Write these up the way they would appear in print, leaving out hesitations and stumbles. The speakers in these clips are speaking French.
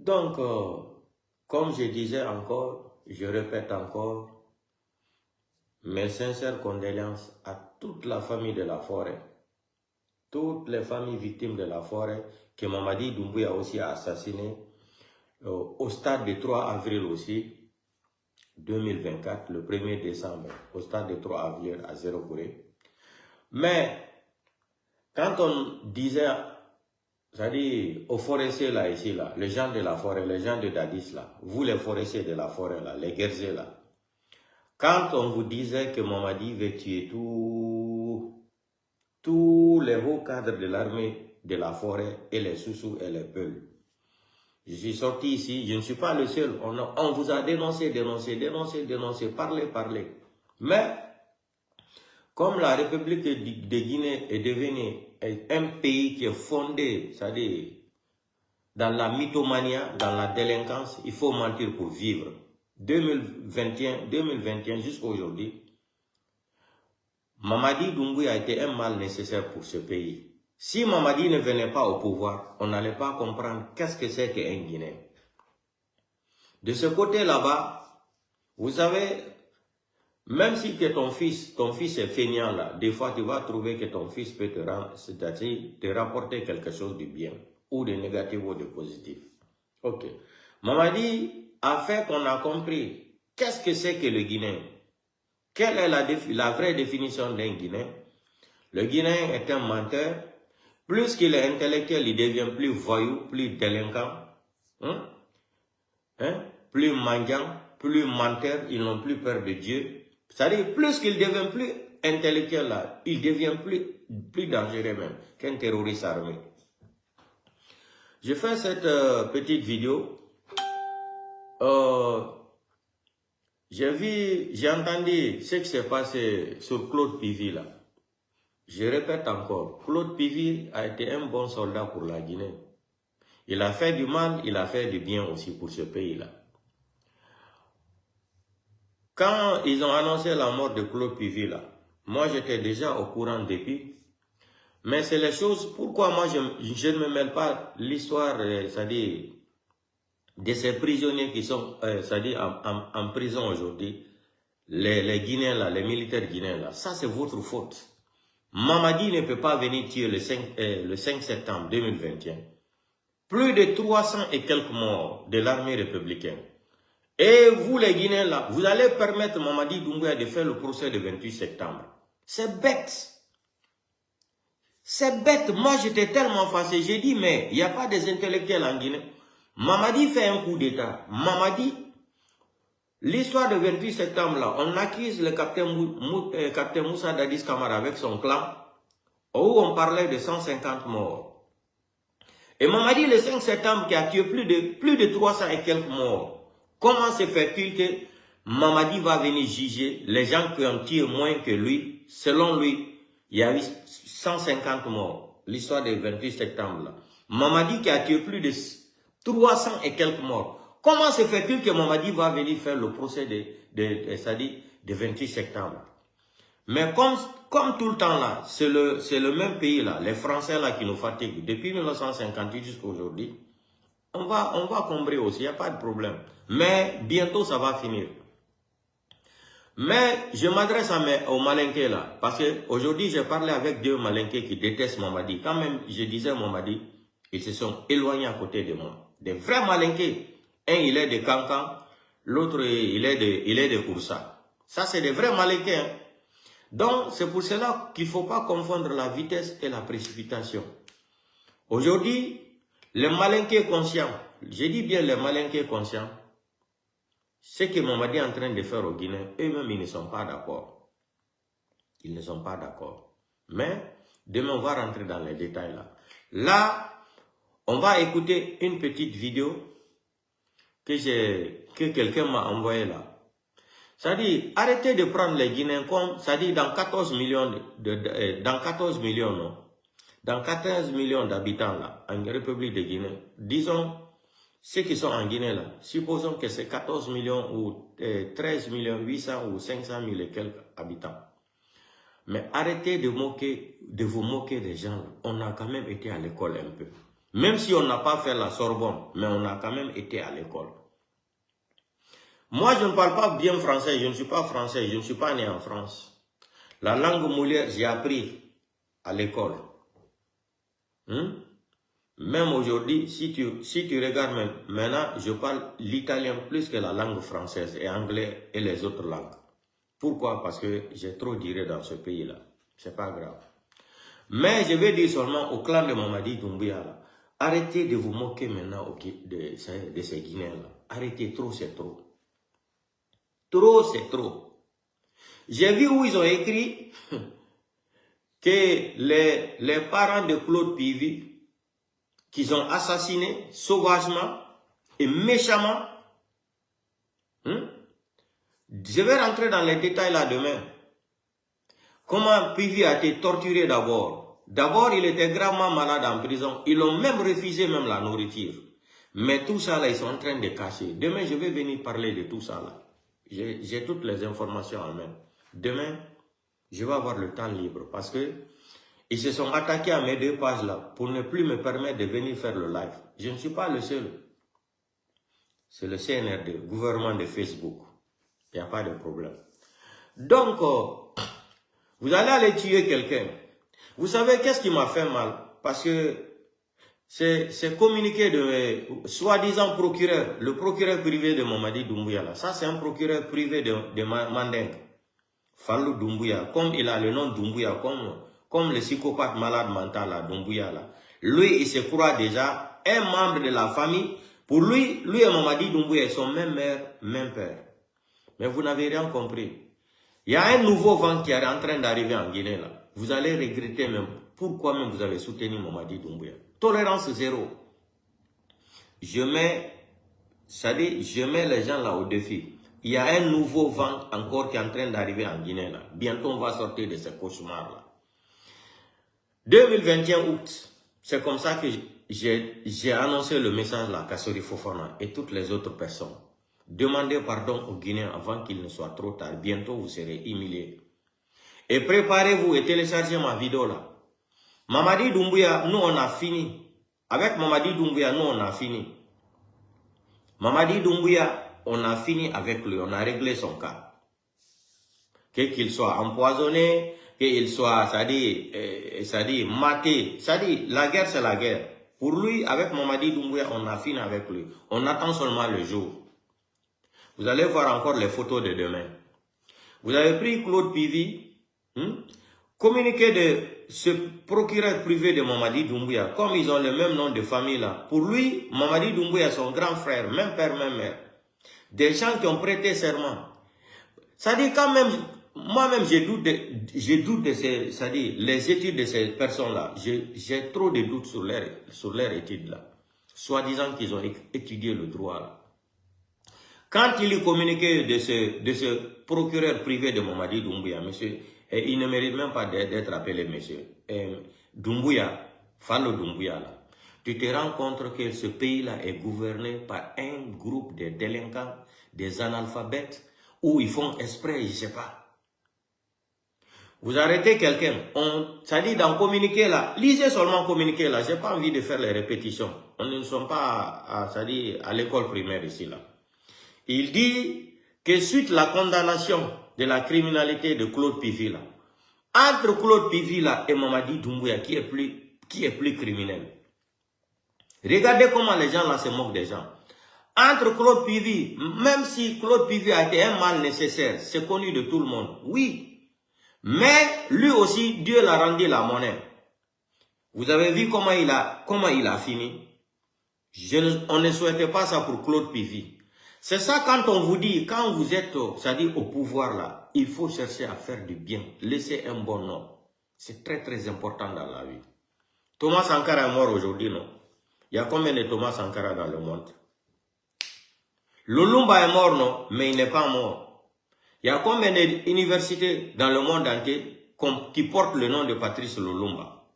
Donc, comme je disais encore, je répète encore, mes sincères condoléances à toute la famille de la forêt, toutes les familles victimes de la forêt que Mamadi Doumbouya aussi a assassiné au stade du 3 avril aussi, 2024, le 1er décembre, au stade du 3 avril à Zéro-Gouré. Mais quand on disait, c'est-à-dire aux forestiers là, ici, là, les gens de la forêt, les gens de Dadis là, vous les forestiers de la forêt là, les guerriers là, quand on vous disait que Mamadi veut tuer tous les hauts cadres de l'armée de la forêt et les Soussous et les Peuls, je suis sorti ici, je ne suis pas le seul, on vous a dénoncé, parlé. Mais, comme la République de Guinée est devenue un pays qui est fondé, c'est-à-dire dans la mythomanie, dans la délinquance, il faut mentir pour vivre. 2021 jusqu'à aujourd'hui, Mamadi Doumbouya a été un mal nécessaire pour ce pays. Si Mamadi ne venait pas au pouvoir, on n'allait pas comprendre qu'est-ce que c'est qu'un Guinéen. De ce côté là-bas, vous savez, même si que ton fils est feignant là, des fois tu vas trouver que ton fils peut te rapporter quelque chose de bien, ou de négatif ou de positif. Ok. Mamadi a fait qu'on a compris qu'est-ce que c'est que le Guinéen. Quelle est la vraie définition d'un Guinéen? Le Guinéen est un menteur. Plus qu'il est intellectuel, il devient plus voyou, plus délinquant, plus mendiant, plus menteur, ils n'ont plus peur de Dieu. C'est-à-dire, plus qu'il devient plus intellectuel, là, il devient plus dangereux même qu'un terroriste armé. Je fais cette petite vidéo. J'ai entendu ce qui s'est passé sur Claude Pivy là. Je répète encore, Claude Pivy a été un bon soldat pour la Guinée. Il a fait du mal, il a fait du bien aussi pour ce pays-là. Quand ils ont annoncé la mort de Claude Pivy là, moi j'étais déjà au courant depuis. Mais c'est les choses, pourquoi moi je ne me mêle pas l'histoire, c'est-à-dire de ces prisonniers qui sont, c'est-à-dire en prison aujourd'hui, les Guinéens là, les militaires guinéens là, ça c'est votre faute. Mamadi ne peut pas venir tuer le 5 septembre 2021. Plus de 300 et quelques morts de l'armée républicaine. Et vous les Guinéens là, vous allez permettre Mamadi Doumbouya de faire le procès le 28 septembre. C'est bête. C'est bête. Moi j'étais tellement fâché. J'ai dit mais il n'y a pas des intellectuels en Guinée. Mamadi fait un coup d'état. Mamadi, l'histoire du 28 septembre là, on accuse le capitaine Moussa Dadis Camara avec son clan, où on parlait de 150 morts. Et Mamadi, le 5 septembre, qui a tué plus de 300 et quelques morts, comment se fait-il que Mamadi va venir juger les gens qui ont tué moins que lui? Selon lui, il y a eu 150 morts. L'histoire du 28 septembre là. Mamadi qui a tué plus de 300 et quelques morts. Comment se fait-il que Mamadi va venir faire le procès de 28 septembre? Mais comme tout le temps là, c'est le même pays là, les Français là qui nous fatiguent. Depuis 1958 jusqu'à aujourd'hui, on va combrer aussi, il n'y a pas de problème. Mais bientôt ça va finir. Mais je m'adresse aux Malinqués là, parce qu'aujourd'hui j'ai parlé avec deux Malinqués qui détestent Mamadi. Quand même je disais Mamadi, ils se sont éloignés à côté de moi. Des vrais Malinqués. Un il est de Kankan, l'autre il est de Koussa. Ça c'est des vrais Malinqués. Hein. Donc, c'est pour cela qu'il ne faut pas confondre la vitesse et la précipitation. Aujourd'hui, les malinqués conscients, je dis bien les malinqués conscients, ce que Mamadi est en train de faire au Guinée, eux-mêmes, ils ne sont pas d'accord. Ils ne sont pas d'accord. Mais, demain, on va rentrer dans les détails là. Là, on va écouter une petite vidéo que quelqu'un m'a envoyée là. C'est-à-dire, arrêtez de prendre les Guinéens comme, c'est-à-dire dans 14 millions, dans 14 millions, non, dans 14 millions d'habitants là, en République de Guinée, disons, ceux qui sont en Guinée là, supposons que c'est 14 millions ou 13 millions 800 ou 500 000 et quelques habitants. Mais arrêtez de vous moquer des gens là. On a quand même été à l'école un peu. Même si on n'a pas fait la Sorbonne, mais on a quand même été à l'école. Moi, je ne parle pas bien français, je ne suis pas français, je ne suis pas né en France. La langue Molière, j'ai appris à l'école. Même aujourd'hui, si tu regardes maintenant, je parle l'italien plus que la langue française et anglais et les autres langues. Pourquoi? Parce que j'ai trop duré dans ce pays-là. C'est pas grave. Mais je vais dire seulement au clan de Mamadi Doumbouya, là, arrêtez de vous moquer maintenant de ces Guinéens-là. Arrêtez, trop c'est trop. Trop c'est trop. J'ai vu où ils ont écrit que les parents de Claude Pivi, qu'ils ont assassiné sauvagement et méchamment. Je vais rentrer dans les détails là demain. Comment Pivi a été torturé d'abord. D'abord, il était gravement malade en prison. Ils ont même refusé même la nourriture. Mais tout ça là, ils sont en train de cacher. Demain, je vais venir parler de tout ça là. J'ai toutes les informations en main. Demain, je vais avoir le temps libre parce que ils se sont attaqués à mes 2 pages là pour ne plus me permettre de venir faire le live. Je ne suis pas le seul. C'est le CNRD, gouvernement de Facebook. Il n'y a pas de problème. Donc, vous allez aller tuer quelqu'un. Vous savez qu'est-ce qui m'a fait mal? Parce que c'est communiqué de soi-disant procureur, le procureur privé de Mamadi Doumbouya là. Ça, c'est un procureur privé de Mandeng. Fallou Doumbouya, comme il a le nom Doumbouya, comme le psychopathe malade mental à Doumbouya là. Lui, il se croit déjà un membre de la famille. Pour lui et Mamadi Doumbouya, ils sont même mère, même père. Mais vous n'avez rien compris. Il y a un nouveau vent qui est en train d'arriver en Guinée là. Vous allez regretter même pourquoi même vous avez soutenu Mamadi Doumbouya. Tolérance zéro. Je mets les gens là au défi. Il y a un nouveau vent encore qui est en train d'arriver en Guinée là. Bientôt on va sortir de ce cauchemar là. 2021 août, c'est comme ça que j'ai annoncé le message là, Kassori Fofana et toutes les autres personnes. Demandez pardon aux Guinéens avant qu'il ne soit trop tard. Bientôt vous serez humiliés. Et préparez-vous et téléchargez ma vidéo là. Mamadi Doumbouya, nous on a fini. Avec Mamadi Doumbouya, nous on a fini. Mamadi Doumbouya, on a fini avec lui, on a réglé son cas. Qu'il soit empoisonné, qu'il soit, c'est-à-dire maté. C'est-à-dire, la guerre c'est la guerre. Pour lui, avec Mamadi Doumbouya, on a fini avec lui. On attend seulement le jour. Vous allez voir encore les photos de demain. Vous avez pris Claude Pivi, communiqué de ce procureur privé de Mamadi Doumbouya, comme ils ont le même nom de famille là. Pour lui, Mamadi Doumbouya, son grand frère, même père, même mère. Des gens qui ont prêté serment. C'est-à-dire quand même, moi-même je doute de ces, c'est-à-dire les études de ces personnes-là. J'ai trop de doutes sur leurs études là. Soi-disant qu'ils ont étudié le droit là. Quand il est communiqué de ce procureur privé de Mamadi Doumbouya, monsieur, et il ne mérite même pas d'être appelé monsieur, Doumbouya, Fallou Doumbouya là, tu te rends compte que ce pays-là est gouverné par un groupe de délinquants, des analphabètes, où ils font exprès, je ne sais pas. Vous arrêtez quelqu'un, ça dit dans communiqué là, lisez seulement communiqué là, je n'ai pas envie de faire les répétitions. On ne sommes pas à l'école primaire ici là. Il dit que suite à la condamnation de la criminalité de Claude Pivi là, entre Claude Pivi là et Mamadi Doumbouya, qui est plus criminel. Regardez comment les gens là se moquent des gens. Entre Claude Pivi, même si Claude Pivi a été un mal nécessaire, c'est connu de tout le monde, oui. Mais lui aussi, Dieu l'a rendu la monnaie. Vous avez vu comment il a fini? On ne souhaitait pas ça pour Claude Pivi. C'est ça quand on vous dit, quand vous êtes, c'est-à-dire au pouvoir là, il faut chercher à faire du bien, laisser un bon nom. C'est très très important dans la vie. Thomas Sankara est mort aujourd'hui, non? Il y a combien de Thomas Sankara dans le monde? Lumumba est mort, non? Mais il n'est pas mort. Il y a combien d'universités dans le monde entier qui portent le nom de Patrice Lumumba?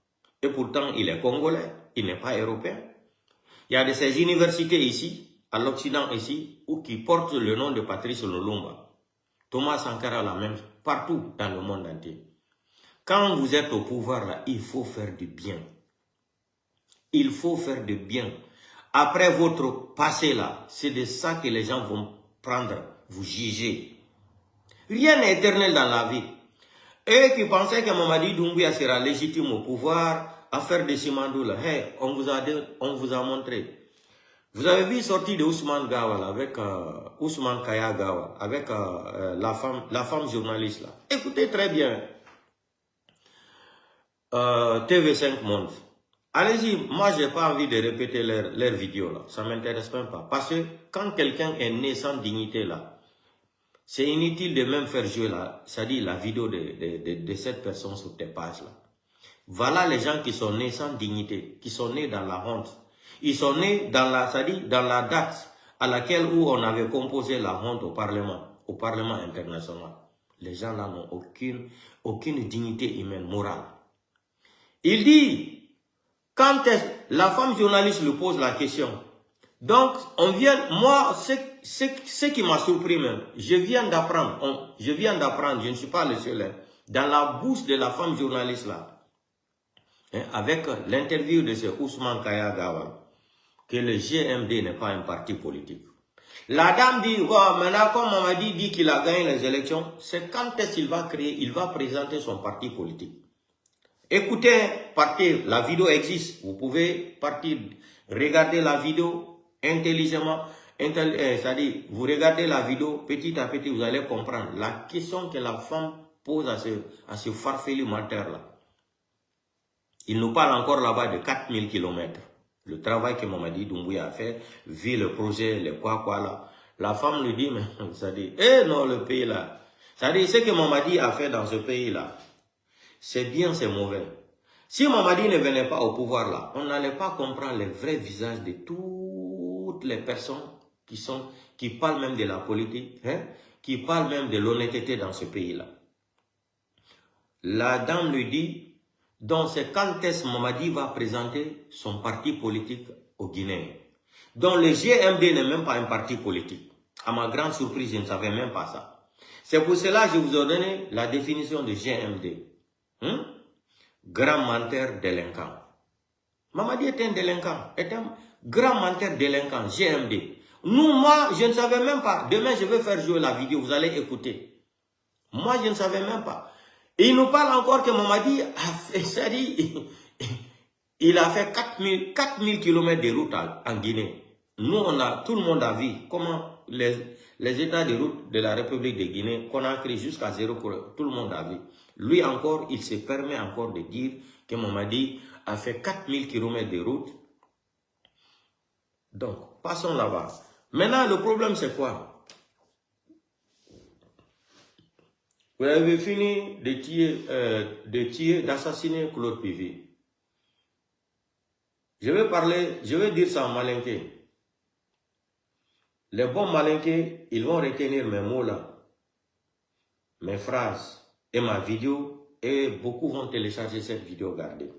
Et pourtant, il est congolais, il n'est pas européen. Il y a de ces universités ici, à l'Occident ici, qui portent le nom de Patrice Lumumba. Thomas Sankara la même, partout dans le monde entier. Quand vous êtes au pouvoir là, il faut faire du bien. Il faut faire de bien. Après votre passé là, c'est de ça que les gens vont prendre, vous juger. Rien n'est éternel dans la vie. Eux qui pensaient que Mamadi Doumbouya sera légitime au pouvoir, à faire des Simandou là, hey, on vous a montré. Vous avez vu sortir de Ousmane Gawa avec Ousmane Kaya Gawa, avec la femme journaliste là. Écoutez très bien. TV5 Monde. Allez-y, moi j'ai pas envie de répéter leurs vidéos là, ça m'intéresse même pas. Parce que quand quelqu'un est né sans dignité là, c'est inutile de même faire jouer là, c'est-à-dire la vidéo de cette personne sur tes pages là. Voilà les gens qui sont nés sans dignité, qui sont nés dans la honte. Ils sont nés dans la date à laquelle où on avait composé la honte au Parlement international. Les gens là n'ont aucune dignité humaine, morale. Il dit, quand la femme journaliste lui pose la question, donc on vient, moi, ce qui m'a surpris même, je viens d'apprendre, je ne suis pas le seul, dans la bouche de la femme journaliste là, avec l'interview de ce Ousmane Kaya Gawa, que le GMD n'est pas un parti politique. La dame dit, oh, maintenant comme Mamadi dit qu'il a gagné les élections, c'est quand est-ce qu'il va créer, il va présenter son parti politique. Écoutez, partez, la vidéo existe, vous pouvez partir, regarder la vidéo intelligemment, c'est-à-dire, vous regardez la vidéo, petit à petit, vous allez comprendre la question que la femme pose à ce farfelu menteur là. Il nous parle encore là-bas de 4000 km. Le travail que Mamadi Doumbouya a fait, vu le projet, le quoi là. La femme lui dit, mais ça dit, eh non, le pays là. Ça dit, ce que Mamadi a fait dans ce pays là, c'est bien, c'est mauvais. Si Mamadi ne venait pas au pouvoir là, on n'allait pas comprendre les vrais visages de toutes les personnes qui parlent même de la politique, qui parlent même de l'honnêteté dans ce pays là. La dame lui dit, donc c'est quand est-ce Mamadi va présenter son parti politique au Guinée. Donc le GMD n'est même pas un parti politique. À ma grande surprise, je ne savais même pas ça. C'est pour cela que je vous ai donné la définition de GMD. Grand menteur délinquant. Mamadi est un délinquant, est un grand menteur délinquant, GMD. Moi, je ne savais même pas. Demain, je vais faire jouer la vidéo, vous allez écouter. Moi, je ne savais même pas. Et il nous parle encore que Mamadi a fait, c'est-à-dire, il a fait 4000 km de route en Guinée. Nous, tout le monde a vu comment les états de route de la République de Guinée, qu'on a créé jusqu'à 0, tout le monde a vu. Lui encore, il se permet encore de dire que Mamadi a fait 4000 km de route. Donc, passons là-bas. Maintenant, le problème, c'est quoi? Vous avez fini d'assassiner Claude Pivi. Je vais dire ça en malinqué. Les bons malinqués, ils vont retenir mes mots là, mes phrases et ma vidéo, et beaucoup vont télécharger cette vidéo, gardez.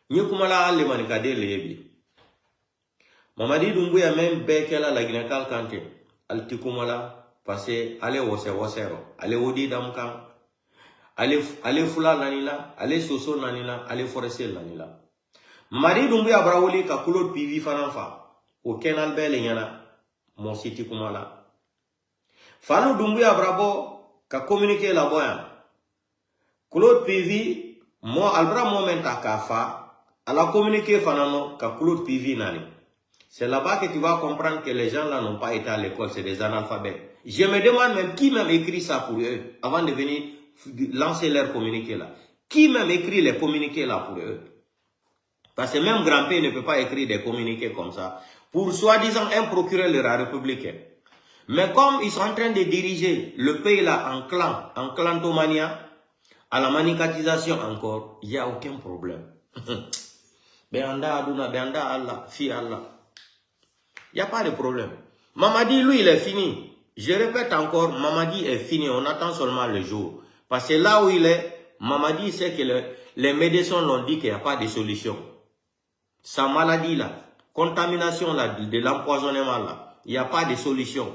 Nyokumala le manikade lebi. Mamadi Doumbouya même bekela la Guinée-Cal Kanté. Altikumala, passé, allez wasero, allez odi damkan, allez fula nanila, allez soso nanila, allez forestier nanila. Mamadi Doumbouya brawoli ka Claude Pivi fananfa. Au Kenal Bel Yana, mon site Kumala. Falou Doumbouya Brabo, ka communiqué la boya. Claude Pivi, moi, albra moment à Kafa, elle a communiqué Fanano, ka Claude Pivi Nani. C'est là-bas que tu vas comprendre que les gens là n'ont pas été à l'école, c'est des analphabètes. Je me demande même qui même écrit ça pour eux, avant de venir lancer leur communiqué là. Qui même écrit les communiqués là pour eux? Parce que même grand-père ne peut pas écrire des communiqués comme ça pour soi-disant un procureur de la République. Mais comme ils sont en train de diriger le pays là en clantomania, à la manicatisation encore, il n'y a aucun problème. Beanda Aduna, Beanda Allah, fi Allah. Il n'y a pas de problème. Mamadi, lui, il est fini. Je répète encore, Mamadi est fini. On attend seulement le jour. Parce que là où il est, Mamadi sait que les médecins l'ont dit qu'il n'y a pas de solution. Sa maladie là, contamination là, de l'empoisonnement là, il n'y a pas de solution.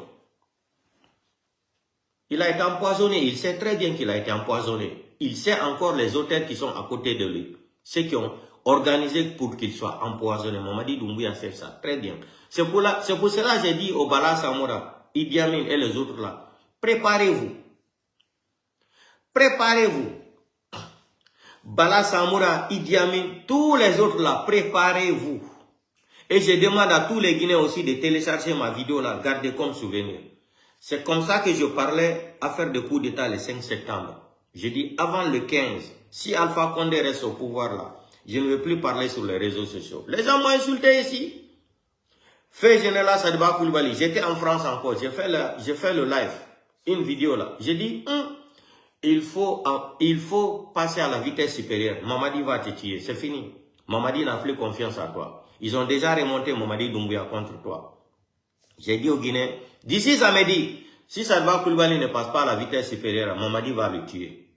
Il a été empoisonné, il sait très bien qu'il a été empoisonné. Il sait encore les auteurs qui sont à côté de lui, ceux qui ont organisé pour qu'il soit empoisonné. Mamadi Doumbouya sait ça, très bien. C'est pour cela que j'ai dit au Bala Samoura, Idi Amin et les autres là, préparez-vous. Préparez-vous. Bala Samoura, Idi Amin, tous les autres là, préparez-vous. Et je demande à tous les Guinéens aussi de télécharger ma vidéo là, gardez comme souvenir. C'est comme ça que je parlais à faire de coup d'état le 5 septembre. Je dis avant le 15, si Alpha Condé reste au pouvoir là, je ne veux plus parler sur les réseaux sociaux. Les gens m'ont insulté ici. Fait général Sadibou Coulibaly, j'étais en France encore, j'ai fait le live, une vidéo là. J'ai dit, il faut passer à la vitesse supérieure. Mamadi va te tuer, c'est fini. Mamadi n'a plus confiance en toi. Ils ont déjà remonté Mamadi Doumbouya contre toi. J'ai dit aux Guinéens, d'ici samedi, si Sadibou Coulibaly ne passe pas à la vitesse supérieure, Mamadi va le tuer.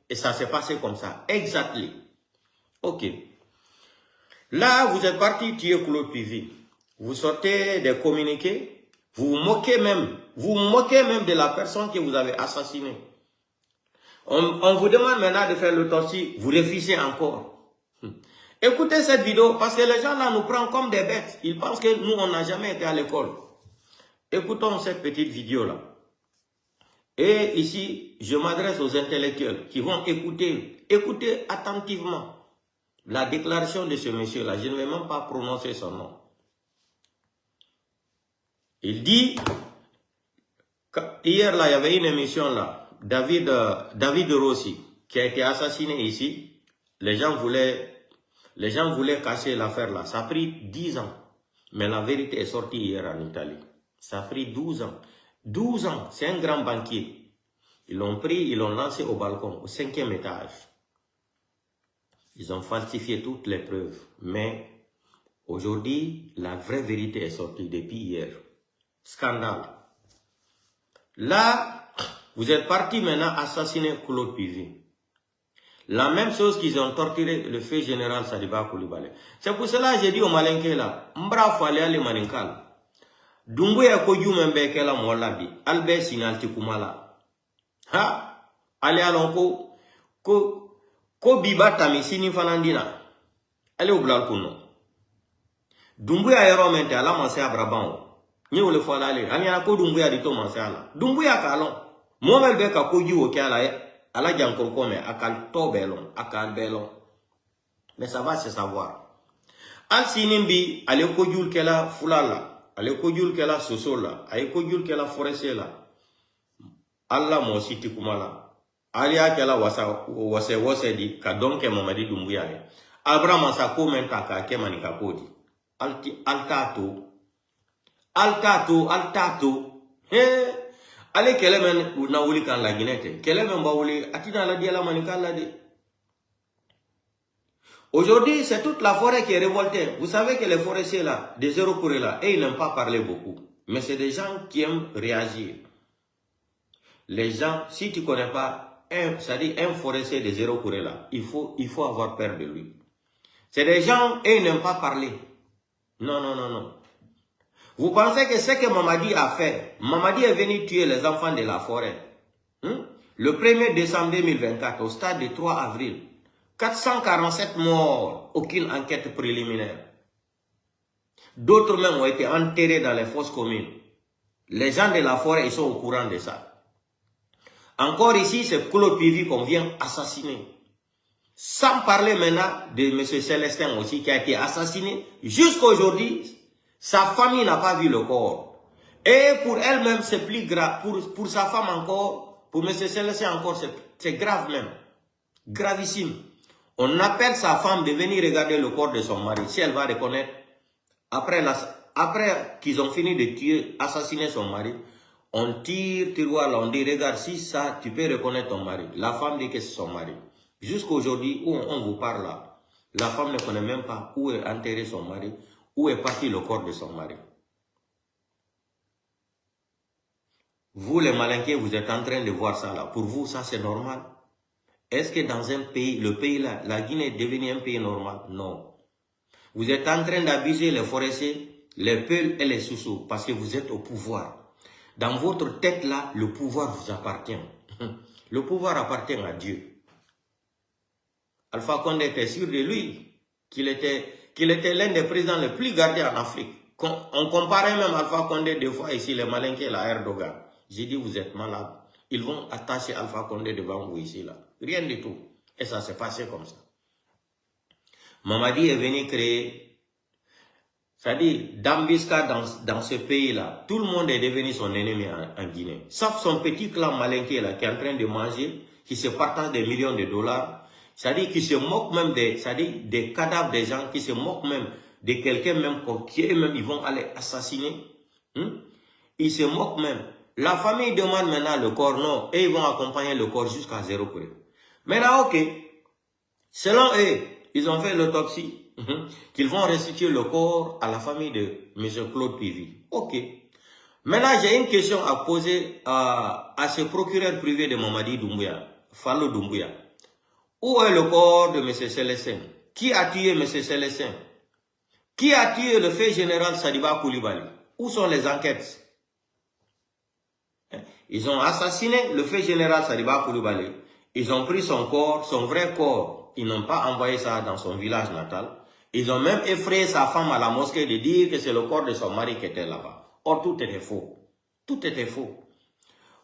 Et ça s'est passé comme ça, exactement. Ok. Là, vous êtes parti tuer Claude Pivi. Vous sortez des communiqués, vous vous moquez même de la personne que vous avez assassinée. On vous demande maintenant de faire l'autopsie, vous refusez encore. Écoutez cette vidéo, parce que les gens là nous prennent comme des bêtes. Ils pensent que nous, on n'a jamais été à l'école. Écoutons cette petite vidéo là. Et ici, je m'adresse aux intellectuels qui vont écouter attentivement la déclaration de ce monsieur-là. Je ne vais même pas prononcer son nom. Il dit, hier là, il y avait une émission là, David Rossi, qui a été assassiné ici. Les gens voulaient cacher l'affaire là. Ça a pris 10 ans. Mais la vérité est sortie hier en Italie. Ça a pris 12 ans. 12 ans, c'est un grand banquier. Ils l'ont pris, ils l'ont lancé au balcon, au 5e étage. Ils ont falsifié toutes les preuves. Mais aujourd'hui, la vraie vérité est sortie depuis hier. Scandale. Là, vous êtes parti maintenant assassiner Claude Pivi. La même chose qu'ils ont torturé le feu général Sadibou Coulibaly. C'est pour cela que j'ai dit au Malinké là, Mbra Falea le Maninkal. Doumbouya Koyou Membeke la Molabi, Albert Sinalti Kumala. Ha? Allez alonko, ko biba tamisini fanandina. Allez au blal kuno. Doumbouya yero mente ala manse abraban. Ni ole fola ale, anyana ko Doumbouya dito manse ala. Doumbouya kalon. Momel beka koyou okala ala jankon kome akal to belon, akal belon. Mais ça va se savoir. Al sinimbi ale koyul kela fulala. Ale kojul kela sosola, ale kojul kela forestier alla mo siti kumala. Ali akela wase di ka donke Mamadi Doumbouya. Abraham sa komenta ka ke manika kodi. Altato. He ale kelemen na wuli kan la ginete. Kelemen ba wuli atina la dia la manika la de. Aujourd'hui, c'est toute la forêt qui est révoltée. Vous savez que les forestiers là, des zéro courés là, et ils n'aiment pas parler beaucoup. Mais c'est des gens qui aiment réagir. Les gens, si tu ne connais pas, c'est-à-dire un forestier de zéro courés là, il faut avoir peur de lui. C'est des gens, et ils n'aiment pas parler. Non. Vous pensez que ce que Mamadi a fait, Mamadi est venu tuer les enfants de la forêt. Le 1er décembre 2024, au stade du 3 avril, 447 morts, aucune enquête préliminaire. D'autres même ont été enterrés dans les fosses communes. Les gens de la forêt, ils sont au courant de ça. Encore ici, c'est Claude Pivi qu'on vient assassiner. Sans parler maintenant de M. Célestin aussi, qui a été assassiné. Jusqu'à aujourd'hui, sa famille n'a pas vu le corps. Et pour elle-même, c'est plus grave. Pour sa femme encore, pour M. Célestin encore, c'est grave même. Gravissime. On appelle sa femme de venir regarder le corps de son mari. Si elle va reconnaître, après qu'ils ont fini de tuer, assassiner son mari, on tire, tiroir, on dit, regarde, si ça, tu peux reconnaître ton mari. La femme dit que c'est son mari. Jusqu'à aujourd'hui, où on vous parle là, la femme ne connaît même pas où est enterré son mari, où est parti le corps de son mari. Vous, les Malinqués, vous êtes en train de voir ça là. Pour vous, ça c'est normal? Est-ce que dans un pays, le pays là, la Guinée est devenue un pays normal? Non. Vous êtes en train d'abuser les forestiers, les Peuls et les Soussous, parce que vous êtes au pouvoir. Dans votre tête là, le pouvoir vous appartient. Le pouvoir appartient à Dieu. Alpha Condé était sûr de lui, qu'il était l'un des présidents les plus gardés en Afrique. On comparait même Alpha Condé des fois ici, les Malinqués, la Erdogan. J'ai dit, vous êtes malade. Ils vont attacher Alpha Condé devant vous ici, là. Rien du tout. Et ça s'est passé comme ça. Mamadi est venu créer, c'est-à-dire, d'embuscade dans ce pays-là. Tout le monde est devenu son ennemi en Guinée. Sauf son petit clan malinqué là, qui est en train de manger, qui se partage des millions de dollars. C'est-à-dire, qui se moque même des cadavres des gens, qui se moque même de quelqu'un même, qui eux-mêmes, ils vont aller assassiner. Ils se moquent même. La famille demande maintenant le corps, non, et ils vont accompagner le corps jusqu'à 0 près. Maintenant, ok. Selon eux, ils ont fait l'autopsie, qu'ils vont restituer le corps à la famille de M. Claude Pivy. Ok. Maintenant, j'ai une question à poser à ce procureur privé de Mamadi Doumbouya, Fallou Doumbouya. Où est le corps de M. Célestin? Qui a tué M. Célestin? Qui a tué le fait général Sadiba Koulibaly? Où sont les enquêtes? Ils ont assassiné le fait général Sadiba Koulibaly. Ils ont pris son corps, son vrai corps. Ils n'ont pas envoyé ça dans son village natal. Ils ont même effrayé sa femme à la mosquée de dire que c'est le corps de son mari qui était là-bas. Or, tout était faux. Tout était faux.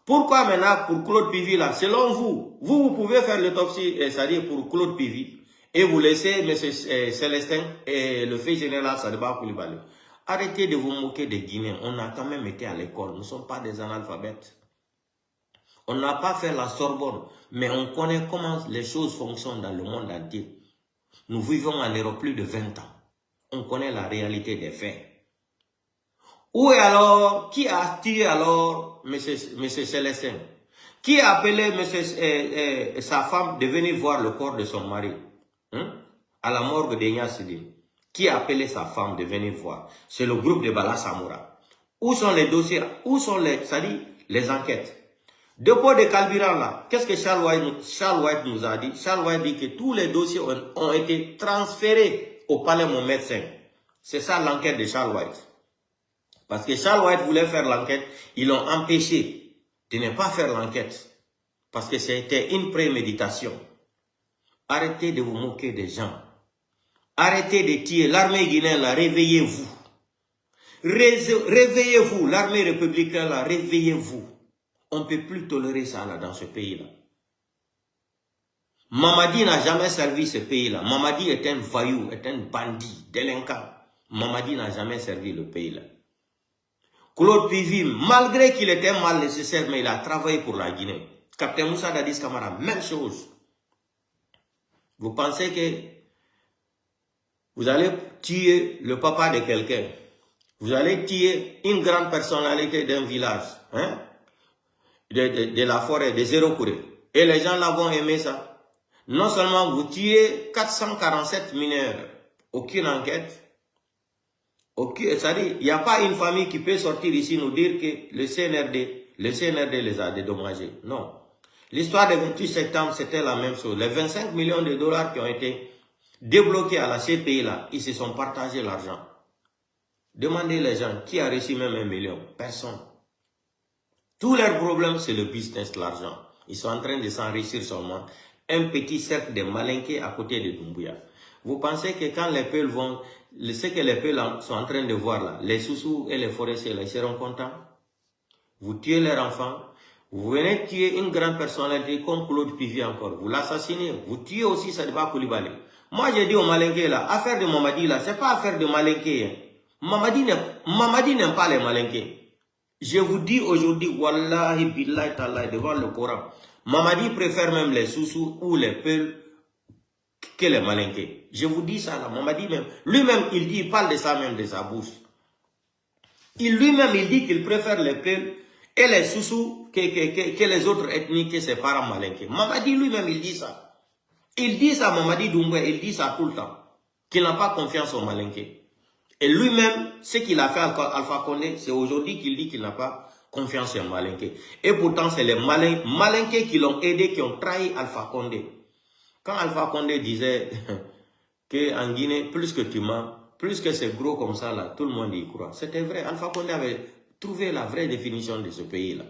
Pourquoi maintenant, pour Claude Pivy, là, selon vous, vous pouvez faire l'autopsie, c'est-à-dire pour Claude Pivy, et vous laissez M. Célestin et le fait général Sadiba Koulibaly. Arrêtez de vous moquer des Guinéens. On a quand même été à l'école. Nous ne sommes pas des analphabètes. On n'a pas fait la Sorbonne, mais on connaît comment les choses fonctionnent dans le monde entier. Nous vivons en Europe plus de 20 ans. On connaît la réalité des faits. Où est alors, qui a tué alors M. Célestin? Qui a appelé sa femme de venir voir le corps de son mari à la morgue d'Enya Sidi? Qui a appelé sa femme de venir voir? C'est le groupe de Bala Samoura. Où sont les dossiers? Où sont les enquêtes? Dépôt de carburant là, qu'est-ce que Charles White nous a dit? Charles White dit que tous les dossiers ont été transférés au palais Mon Médecin. C'est ça l'enquête de Charles White. Parce que Charles White voulait faire l'enquête, ils l'ont empêché de ne pas faire l'enquête. Parce que c'était une préméditation. Arrêtez de vous moquer des gens. Arrêtez de tuer. L'armée guinéenne là, réveillez-vous. Réveillez-vous. L'armée républicaine là, réveillez-vous. On ne peut plus tolérer ça là, dans ce pays-là. Mamadi n'a jamais servi ce pays-là. Mamadi est un voyou, est un bandit, délinquant. Mamadi n'a jamais servi le pays-là. Claude Pivy, malgré qu'il était mal nécessaire, mais il a travaillé pour la Guinée. Capitaine Moussa Dadis Camara, même chose. Vous pensez que vous allez tuer le papa de quelqu'un. Vous allez tuer une grande personnalité d'un village. Hein? De la forêt, de Zéro Kouré. Et les gens là vont aimer ça. Non seulement vous tuez 447 mineurs, aucune enquête. C'est-à-dire, il n'y a pas une famille qui peut sortir ici nous dire que le CNRD les a dédommagés. Non. L'histoire du 28 septembre, c'était la même chose. Les 25 millions de dollars qui ont été débloqués à la CPI là, ils se sont partagés l'argent. Demandez les gens qui a reçu même 1 million. Personne. Tous leurs problèmes, c'est le business, l'argent. Ils sont en train de s'enrichir seulement. Un petit cercle de malinqués à côté de Doumbouya. Vous pensez que quand les Peuls vont, ce que les Peuls sont en train de voir là, les Soussous et les forestiers là, ils seront contents? Vous tuez leurs enfants, vous venez tuer une grande personnalité comme Claude Pivy encore, vous l'assassinez, vous tuez aussi Sadiba Koulibaly. Moi j'ai dit aux malinqués là, affaire de Mamadi là, c'est pas affaire de malinqués. Hein. Mamadi n'aime pas les malinqués. Je vous dis aujourd'hui, wallahi billahi ta'ala, devant le Coran, Mamadi préfère même les Soussous ou les Peuls que les malinqués. Je vous dis ça là, Mamadi même, lui-même il parle de ça même de sa bouche. Lui-même il dit qu'il préfère les Peuls et les Soussous que les autres ethnies que ses parents malinqués. Mamadi lui-même il dit ça. Il dit ça, Mamadi Doumbouya, il dit ça tout le temps. Qu'il n'a pas confiance aux malinqués. Et lui-même, ce qu'il a fait à Alpha Condé, c'est aujourd'hui qu'il dit qu'il n'a pas confiance en Malinké. Et pourtant, c'est les Malinké qui l'ont aidé, qui ont trahi Alpha Condé. Quand Alpha Condé disait qu'en Guinée, plus que tu mens, plus que c'est gros comme ça, là, tout le monde y croit. C'était vrai. Alpha Condé avait trouvé la vraie définition de ce pays-là.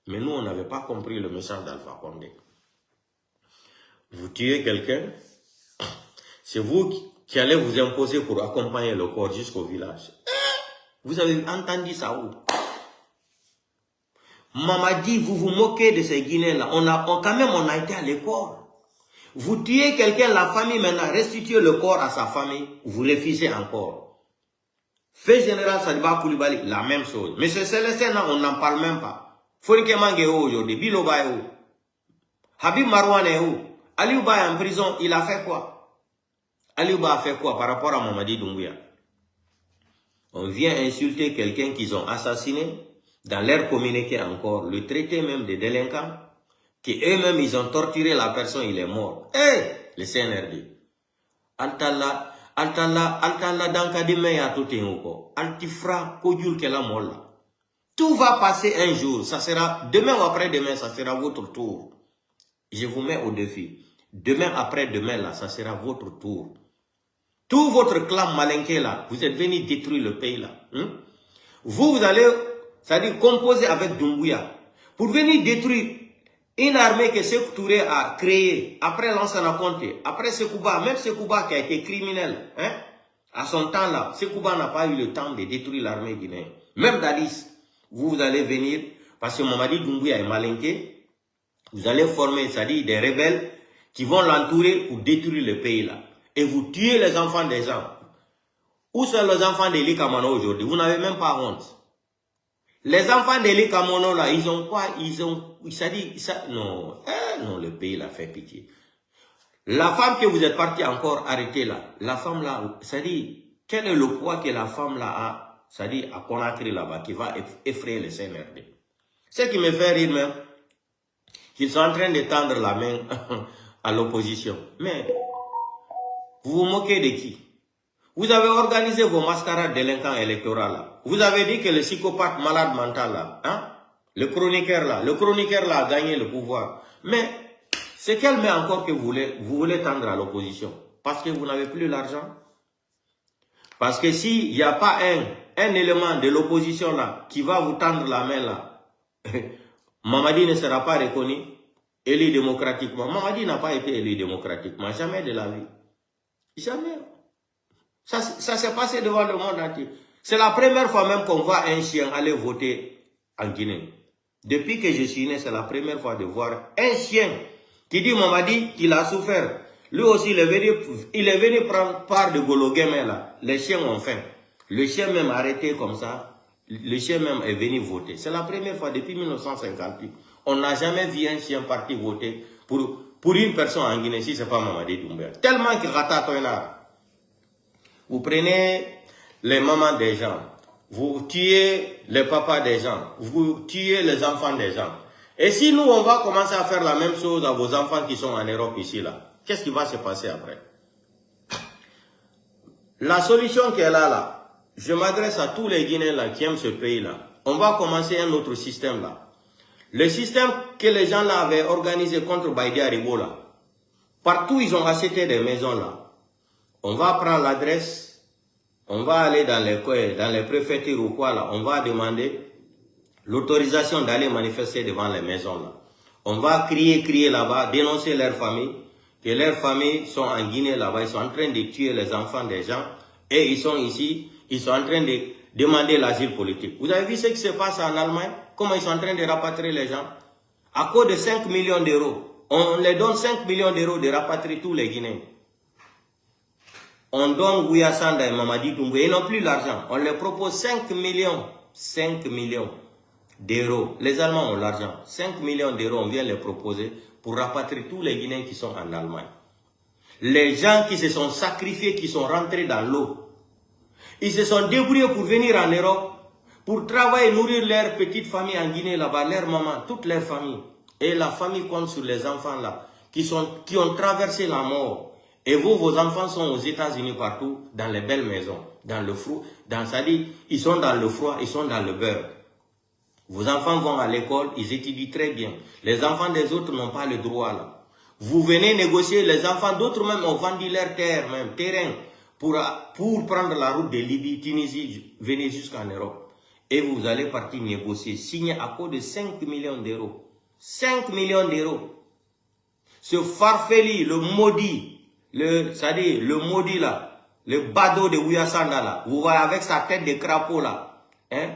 Mais nous, on n'avait pas compris le message d'Alpha Condé. Vous tuez quelqu'un, C'est vous qui allez vous imposer pour accompagner le corps jusqu'au village. Vous avez entendu ça où? Mamadi, vous vous moquez de ces Guinéens-là. Quand même, on a été à l'école. Vous tuez quelqu'un, la famille maintenant, restituez le corps à sa famille, vous refusez encore. Fait général Saliba Koulibaly, la même chose. Monsieur Célestin, on n'en parle même pas. Fourike Mangeo aujourd'hui, Biloba est où? Habib Marwan est où? Aliouba est en prison, il a fait quoi? Aliouba a fait quoi par rapport à Mamadi Doumbouya? On vient insulter quelqu'un qu'ils ont assassiné, dans leur communiqué encore, le traité même des délinquants, qui eux-mêmes, ils ont torturé la personne, il est mort. Le CNRD. Altala, dankadime ya tout en altifra, kodjul ke la molla. Tout va passer un jour, ça sera, demain ou après-demain, ça sera votre tour. Je vous mets au défi. Demain, après-demain, là, ça sera votre tour. Tout votre clan malinqué, là, vous êtes venu détruire le pays, là. Vous allez, c'est-à-dire composer avec Doumbouya, pour venir détruire une armée que Sékou Touré a créée, après Lansana Conté, après Sekouba, même Sekouba qui a été criminel, à son temps là, Sekouba n'a pas eu le temps de détruire l'armée guinéenne. Même Dadis, vous allez venir, parce que Mamadi Doumbouya est malinqué, vous allez former, c'est-à-dire des rebelles qui vont l'entourer pour détruire le pays là. Et vous tuez les enfants des gens. Où sont les enfants d'Eli Kamano aujourd'hui? Vous n'avez même pas honte. Les enfants d'Eli Kamono là, ils ont quoi? Ça dit, non, non, le pays l'a fait pitié. La femme que vous êtes parti encore arrêter là, la femme là, ça dit, quel est le poids que la femme là a, ça dit, à Conakry là-bas, qui va effrayer le CNRD. Ce qui me fait rire même, qu'ils sont en train de tendre la main à l'opposition. Mais, vous vous moquez de qui? Vous avez organisé vos mascarades délinquants électoraux là. Vous avez dit que le psychopathe malade mental là, le chroniqueur là a gagné le pouvoir. Mais c'est quel mais encore que vous voulez tendre à l'opposition? Parce que vous n'avez plus l'argent. Parce que s'il n'y a pas un élément de l'opposition là qui va vous tendre la main là, Mamadi ne sera pas reconnu élu démocratiquement. Mamadi n'a pas été élu démocratiquement, jamais de la vie. Jamais. Ça s'est passé devant le monde entier. C'est la première fois même qu'on voit un chien aller voter en Guinée. Depuis que je suis né, c'est la première fois de voir un chien qui dit Mamadi qu'il a souffert. Lui aussi, il est venu prendre part de Golo Guémé là. Les chiens ont faim. Le chien même arrêté comme ça. Le chien même est venu voter. C'est la première fois depuis 1958. On n'a jamais vu un chien partir voter pour une personne en Guinée si ce n'est pas Mamadi Doumbouya. Tellement que Ratatoina. Vous prenez les mamans des gens, vous tuez les papas des gens, vous tuez les enfants des gens. Et si nous, on va commencer à faire la même chose à vos enfants qui sont en Europe ici, là, qu'est-ce qui va se passer après? La solution qui est là, je m'adresse à tous les Guinéens là, qui aiment ce pays-là. On va commencer un autre système là. Le système que les gens là avaient organisé contre Baïdi Aribo là. Partout, ils ont acheté des maisons là. On va prendre l'adresse, on va aller dans les préfectures ou quoi là, on va demander l'autorisation d'aller manifester devant les maisons là. On va crier là-bas, dénoncer leurs familles, que leurs familles sont en Guinée là-bas, ils sont en train de tuer les enfants des gens et ils sont ici, ils sont en train de demander l'asile politique. Vous avez vu ce qui se passe en Allemagne? Comment ils sont en train de rapatrier les gens? À cause de 5 millions d'euros. On les donne 5 millions d'euros de rapatrier tous les Guinéens. On donne Gouya Sanda et Mamadi Doumbouya, ils n'ont plus l'argent. On leur propose 5 millions d'euros. Les Allemands ont l'argent. 5 millions d'euros, on vient les proposer pour rapatrier tous les Guinéens qui sont en Allemagne. Les gens qui se sont sacrifiés, qui sont rentrés dans l'eau. Ils se sont débrouillés pour venir en Europe, pour travailler, nourrir leurs petites familles en Guinée là-bas, leurs mamans, toutes leurs familles. Et la famille compte sur les enfants là, qui ont traversé la mort. Et vos enfants sont aux États-Unis partout, dans les belles maisons, dans le froid, ils sont dans le froid, ils sont dans le beurre. Vos enfants vont à l'école, ils étudient très bien. Les enfants des autres n'ont pas le droit là. Vous venez négocier, les enfants d'autres même ont vendu leur terrain, pour prendre la route de Libye, Tunisie, venir jusqu'en Europe. Et vous allez partir négocier, signer à cause de 5 millions d'euros. 5 millions d'euros. Ce farfelu, le maudit, c'est-à-dire le maudit là, le badaud de Ouyasanda là, vous voyez avec sa tête de crapaud là, hein?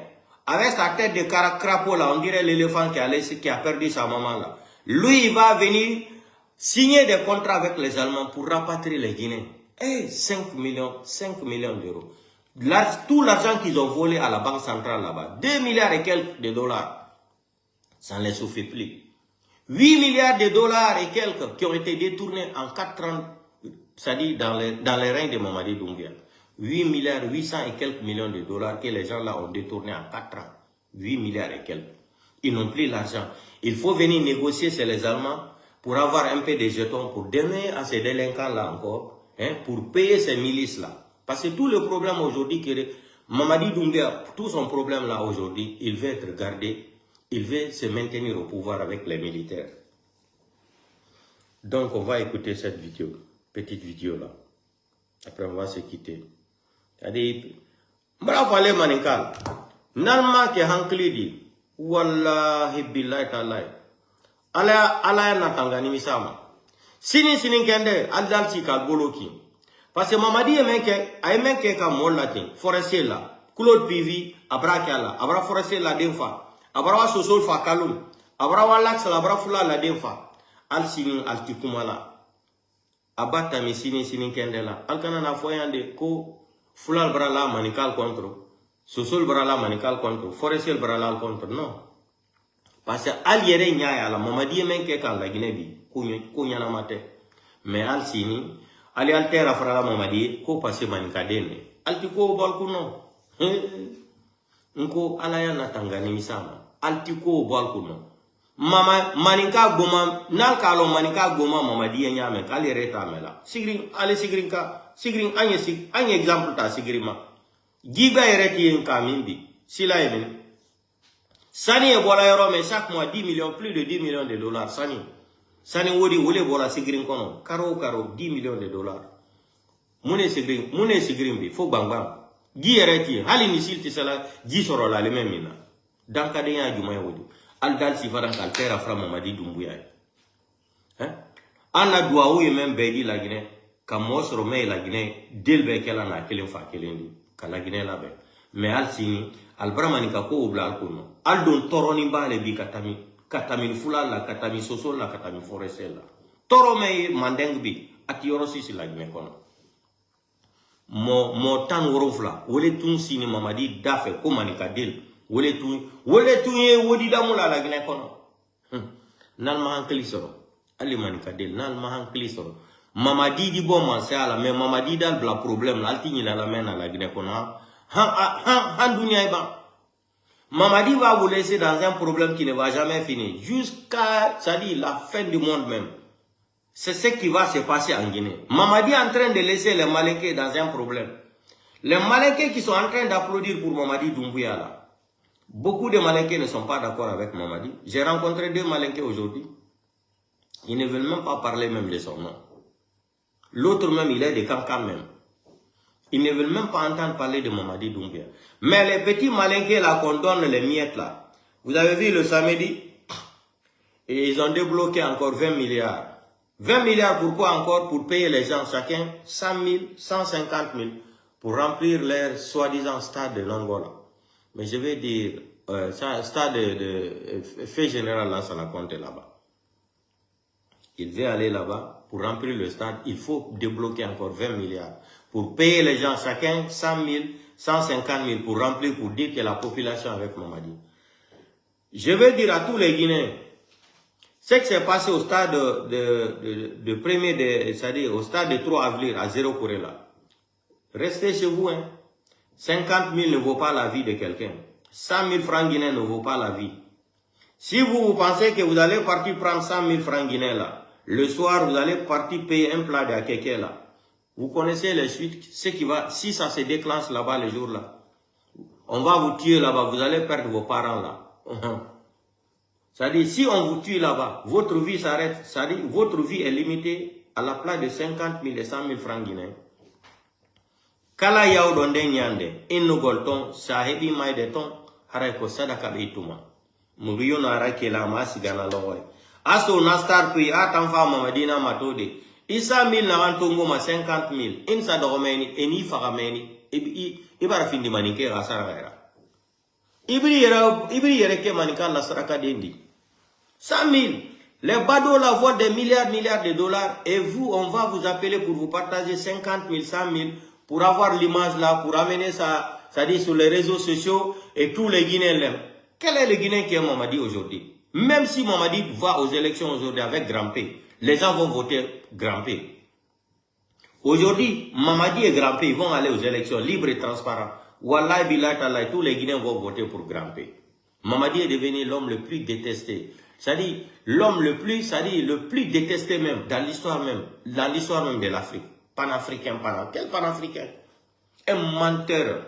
Avec sa tête de crapaud là, on dirait l'éléphant qui a perdu sa maman là. Lui, il va venir signer des contrats avec les Allemands pour rapatrier les Guinéens. Et 5 millions d'euros. Tout l'argent qu'ils ont volé à la banque centrale là-bas, 2 milliards et quelques de dollars, ça ne les suffit plus. 8 milliards de dollars et quelques qui ont été détournés en 4 ans, c'est-à-dire dans les règnes de Mamadi Doumbouya. 8 milliards, 800 et quelques millions de dollars que les gens là ont détournés en 4 ans. 8 milliards et quelques. Ils n'ont plus l'argent. Il faut venir négocier chez les Allemands pour avoir un peu de jetons, pour donner à ces délinquants-là encore, hein, pour payer ces milices-là. Parce que tout le problème aujourd'hui, Mamadi Doumbouya, tout son problème là aujourd'hui, il veut être gardé, il veut se maintenir au pouvoir avec les militaires. Donc on va écouter cette vidéo, petite vidéo là. Après on va se quitter. C'est-à-dire, bravo les manikal, nalma ke hankli di, wallahi billahi ta'ala. Ala na tangani misama. Sini kende aldal si ka goloki. Parce que Mamadi a ka mol latin, forestier là, Claude Pivi, abra kala, abra forestier la denfa, abra sosol fa kalum, abra walax la abra fula la denfa, al sini al tikumala. Abata mi sini kende la, al kana na foyande ko fula bra la manikal contre, sosol bra la manikal contre, forestier bra la contre, non. Parce que al yere nyaya la Mamadi ka la Guinée ko nyana mate. Mais al sini Ali altera frala Mamadi ko passe manikadene. Alti ko balku no. Nko alaya na tangani misama. Alti ko balku no. Mama manika goma nal kalo manika goma Mamadi nyame kali reta mela. Sigrin ale sigrin anye example ta sigrima. Giga ereti en kamimbi. Sila even. Sani e bola euro mais chaque mois 10 millions, plus de 10 millions de dollars sani. Sani wodi wole bola sigrin kono karo 10 millions de dollars. Mune sigrin bi fo bang gi ereti hali ni silti sala gi soro la le memina danka de ya juma wodi al dal si faran kal pera fra Mamadi Doumbouya hein ana dua wu yemem be di la Guinée ka mosro me la Guinée delbe kala na kelen fa kelen di kala Guinée la be mais al sini al bramani ka ko ubla al kuno al don toroni bale bi katami fula la katami sosol la katami forestier la toro me mandeng bi ati yorosi si la Guinée kono mo tan worofla wole tun sini Mamadi dafe ko manika del wole tun ye wodi damula la Guinée kono nal ma hankli soro ali manika del nal ma hankli soro Mamadi di bon man sala mais Mamadi dal bla problème la altini la mena la Guinée kono han dunia ba Mamadi va vous laisser dans un problème qui ne va jamais finir. Jusqu'à, ça dit, la fin du monde même. C'est ce qui va se passer en Guinée. Mamadi est en train de laisser les Malinqués dans un problème. Les Malinqués qui sont en train d'applaudir pour Mamadi Doumbouya là. Beaucoup de Malinqués ne sont pas d'accord avec Mamadi. J'ai rencontré 2 Malinqués aujourd'hui. Ils ne veulent même pas parler même de son nom. L'autre même, il est de Cancan même. Ils ne veulent même pas entendre parler de Mamadi Doumbouya. Mais les petits malinqués là qu'on donne les miettes là. Vous avez vu le samedi, et ils ont débloqué encore 20 milliards. 20 milliards pourquoi encore? Pour payer les gens chacun 100 000, 150 000 pour remplir leur soi-disant stade de l'Angola. Mais je vais dire, stade de fait général là, ça n'a compté là-bas. Il veut aller là-bas pour remplir le stade. Il faut débloquer encore 20 milliards. Pour payer les gens chacun 100 000, 150 000 pour remplir, pour dire que la population avec Mamadi. Je veux dire à tous les Guinéens, ce qui s'est passé au stade c'est-à-dire au stade de 3 avril à 0 Corée là. Restez chez vous, hein. 50 000 ne vaut pas la vie de quelqu'un. 100 000 francs guinéens ne vaut pas la vie. Si vous pensez que vous allez partir prendre 100 000 francs guinéens là, le soir vous allez partir payer un plat de akeke là. Vous connaissez les suites, ce qui va, si ça se déclenche là-bas les jours là, on va vous tuer là-bas, vous allez perdre vos parents là. C'est-à-dire, si on vous tue là-bas, votre vie s'arrête, c'est-à-dire, votre vie est limitée à la place de 50 000 et 100 000 francs guinéens. Kala yao donde nyande, inno golton, sahebi maideton, hareko sadaka beituma. Mubiyo na harake la masi gana lowe. Aso na star kui atamfa Mamadina matode. Isa 1000 na Tongo ma 50 000. Insa doromeni, eni farameni. Ibara fin di manike rasara. Ibri yere ke manika la saraka dendi. 100 000. Les badauds la voient des milliards de dollars. Et vous, on va vous appeler pour vous partager 50 000, 100 000. Pour avoir l'image là, pour amener ça, c'est-à-dire sur les réseaux sociaux. Et tous les Guinéens l'aiment. Quel est le Guinéen qui est Mamadi aujourd'hui? Même si Mamadi va aux élections aujourd'hui avec Grand P, les gens vont voter Grand P. Aujourd'hui, Mamadi et Grand P, ils vont aller aux élections libres et transparentes. Wallahi billahi ta'ala, tous les Guinéens vont voter pour Grand P. Mamadi est devenu l'homme le plus détesté. C'est-à-dire, l'homme le plus détesté même, dans l'histoire même de l'Afrique. Panafricain, quel panafricain? Un menteur,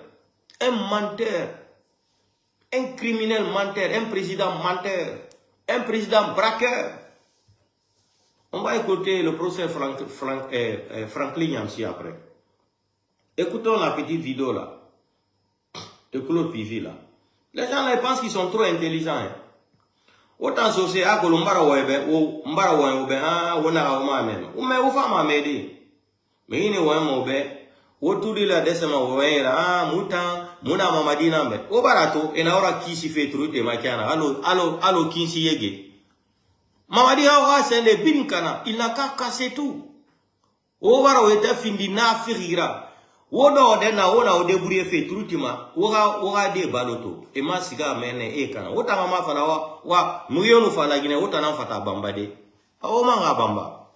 un criminel menteur, un président menteur, un président braqueur. On va écouter le procès Franklin Yamsi après. Écoutons la petite vidéo là, de Claude Pivi là. Les gens là, ils pensent qu'ils sont trop intelligents. Hein. Autant c'est à Colombara ou Mbara ou Ben, ou na ou même. Ou mais ou femme m'aider. Mais il n'est pas mauvais. Autour de la décembre, vous voyez là, Mouna Mamadi Nambe. Au barato, et n'a pas qui s'y fait truc de Makana. Allo, qui s'y est. Mamadi Awa, c'est le Binkana. Il n'a qu'à casser tout. Au baro était fini na firira. Wodo dena wona ode buriye fe trutima woga de baloto e ma siga mene e kana wota mama fana wa muyonu fana gine wota nan fata bamba de awo manga bamba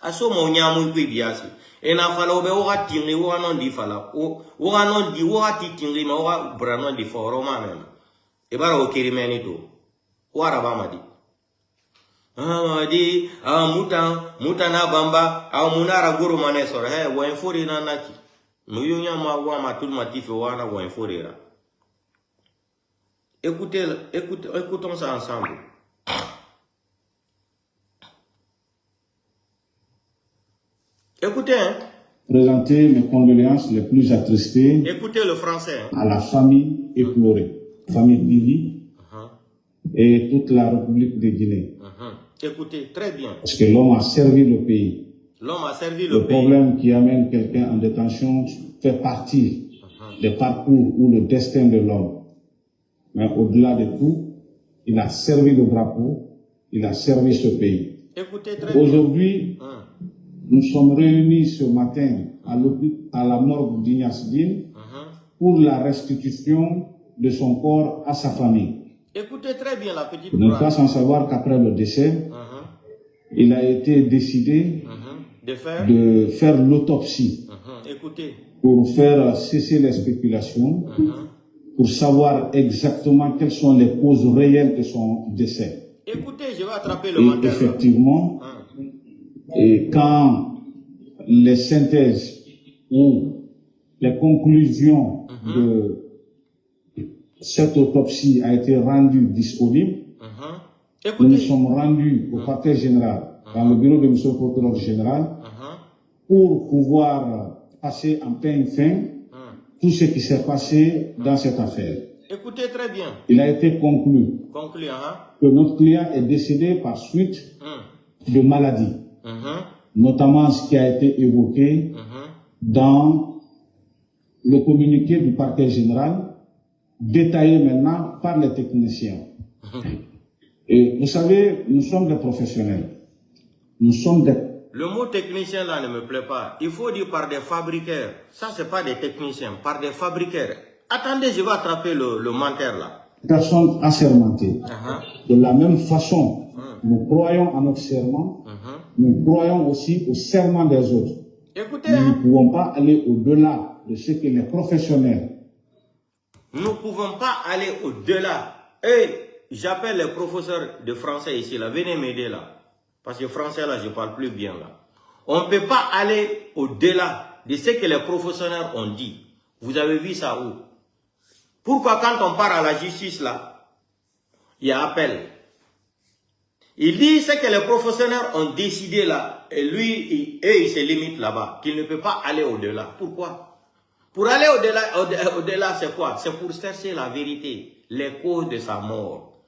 aso mo nyamu kwe biasi e na fala obe woga tingi woga non di fala woga non di woga tingi ma woga brano di foro ma meme e bara o kirimeni to wara bamadi di muta na bamba a munara guru mane sore he wo enfori na naki Muyunya mawa matul matife wana wa inforera. Écoutons ça ensemble. Écoutez, hein? Présenter mes condoléances les plus attristées. Écoutez le français. Hein? À la famille éplorée, famille Bibi et toute la République de Guinée. Écoutez, très bien. Parce que l'homme a servi le pays. L'homme a servi le pays. Le problème qui amène quelqu'un en détention fait partie des parcours ou le destin de l'homme. Mais au-delà de tout, il a servi le drapeau, il a servi ce pays. Aujourd'hui, nous sommes réunis ce matin à la morgue d'Ignace Dine pour la restitution de son corps à sa famille. Écoutez très bien la petite Vous n'êtes pas sans savoir qu'après le décès, il a été décidé de faire l'autopsie pour faire cesser les spéculations, pour savoir exactement quelles sont les causes réelles de son décès. Écoutez, je vais attraper le matin. Effectivement, et quand les synthèses ou les conclusions de cette autopsie a été rendue disponible, nous nous sommes rendus au parquet général, dans le bureau de M. le procureur général, pour pouvoir passer en pain fin tout ce qui s'est passé dans cette affaire. Écoutez très bien. Il a été conclu que notre client est décédé par suite de maladie, notamment ce qui a été évoqué dans le communiqué du parquet général, détaillé maintenant par les techniciens. Et vous savez, nous sommes des professionnels. Nous sommes des... Le mot technicien là ne me plaît pas. Il faut dire par des fabriqueurs. Ça, c'est pas des techniciens, par des fabriqueurs. Attendez, je vais attraper le menteur là. Personnes assermentées. De la même façon, nous croyons à notre serment, nous croyons aussi au serment des autres. Écoutez, nous ne pouvons pas aller au-delà de ce que les professionnels. Nous ne pouvons pas aller au-delà. Et j'appelle les professeurs de français ici là, venez m'aider là. Parce que français là, je parle plus bien là. On ne peut pas aller au-delà de ce que les professionnels ont dit. Vous avez vu ça où? Pourquoi quand on part à la justice là, il y a appel. Il dit ce que les professionnels ont décidé là, et lui, il se limite là-bas, qu'il ne peut pas aller au-delà. Pourquoi? Pour aller au-delà, c'est quoi? C'est pour chercher la vérité, les causes de sa mort.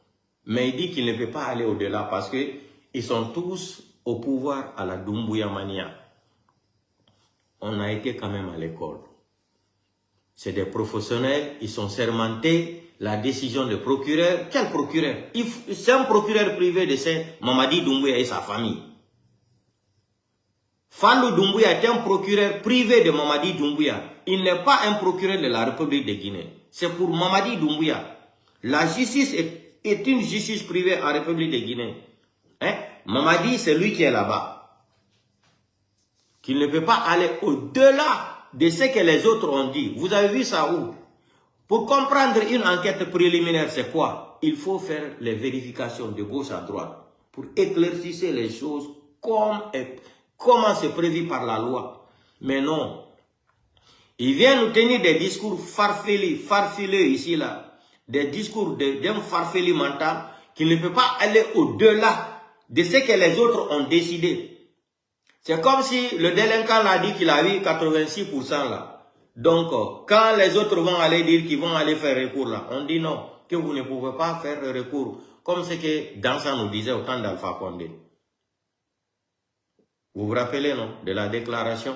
Mais il dit qu'il ne peut pas aller au-delà parce que ils sont tous au pouvoir à la Doumbouya Mania, on a été quand même à l'école. C'est des professionnels, ils sont sermentés, la décision du procureur. Quel procureur? C'est un procureur privé de Mamadi Doumbouya et sa famille. Fallou Doumbouya est un procureur privé de Mamadi Doumbouya. Il n'est pas un procureur de la République de Guinée. C'est pour Mamadi Doumbouya. La justice est une justice privée en République de Guinée. Hein? Mamadi, c'est lui qui est là-bas. Qu'il ne peut pas aller au-delà de ce que les autres ont dit. Vous avez vu ça où? Pour comprendre une enquête préliminaire, c'est quoi? Il faut faire les vérifications de gauche à droite pour éclaircir les choses comment c'est prévu par la loi. Mais non. Il vient nous tenir des discours farfelus ici, là. Des discours d'un farfelu mental qui ne peut pas aller au-delà de ce que les autres ont décidé. C'est comme si le délinquant l'a dit qu'il a eu 86% là. Donc, quand les autres vont aller dire qu'ils vont aller faire recours là, on dit non, que vous ne pouvez pas faire recours. Comme ce que Dansa nous disait au temps d'Alpha Condé. Vous vous rappelez, non, de la déclaration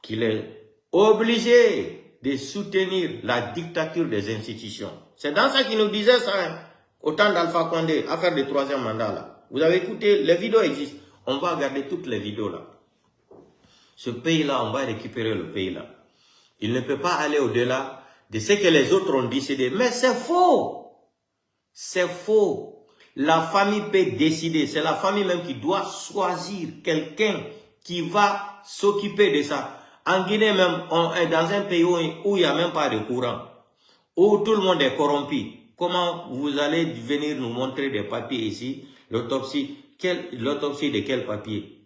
qu'il est obligé de soutenir la dictature des institutions. C'est Dansa qui nous disait ça, hein, au temps d'Alpha Condé, affaire du 3e mandat là. Vous avez écouté, les vidéos existent. On va regarder toutes les vidéos là. Ce pays-là, on va récupérer le pays-là. Il ne peut pas aller au-delà de ce que les autres ont décidé. Mais c'est faux. C'est faux. La famille peut décider. C'est la famille même qui doit choisir quelqu'un qui va s'occuper de ça. En Guinée même, on est dans un pays où il n'y a même pas de courant. Où tout le monde est corrompu. Comment vous allez venir nous montrer des papiers ici? L'autopsie. L'autopsie de quel papier?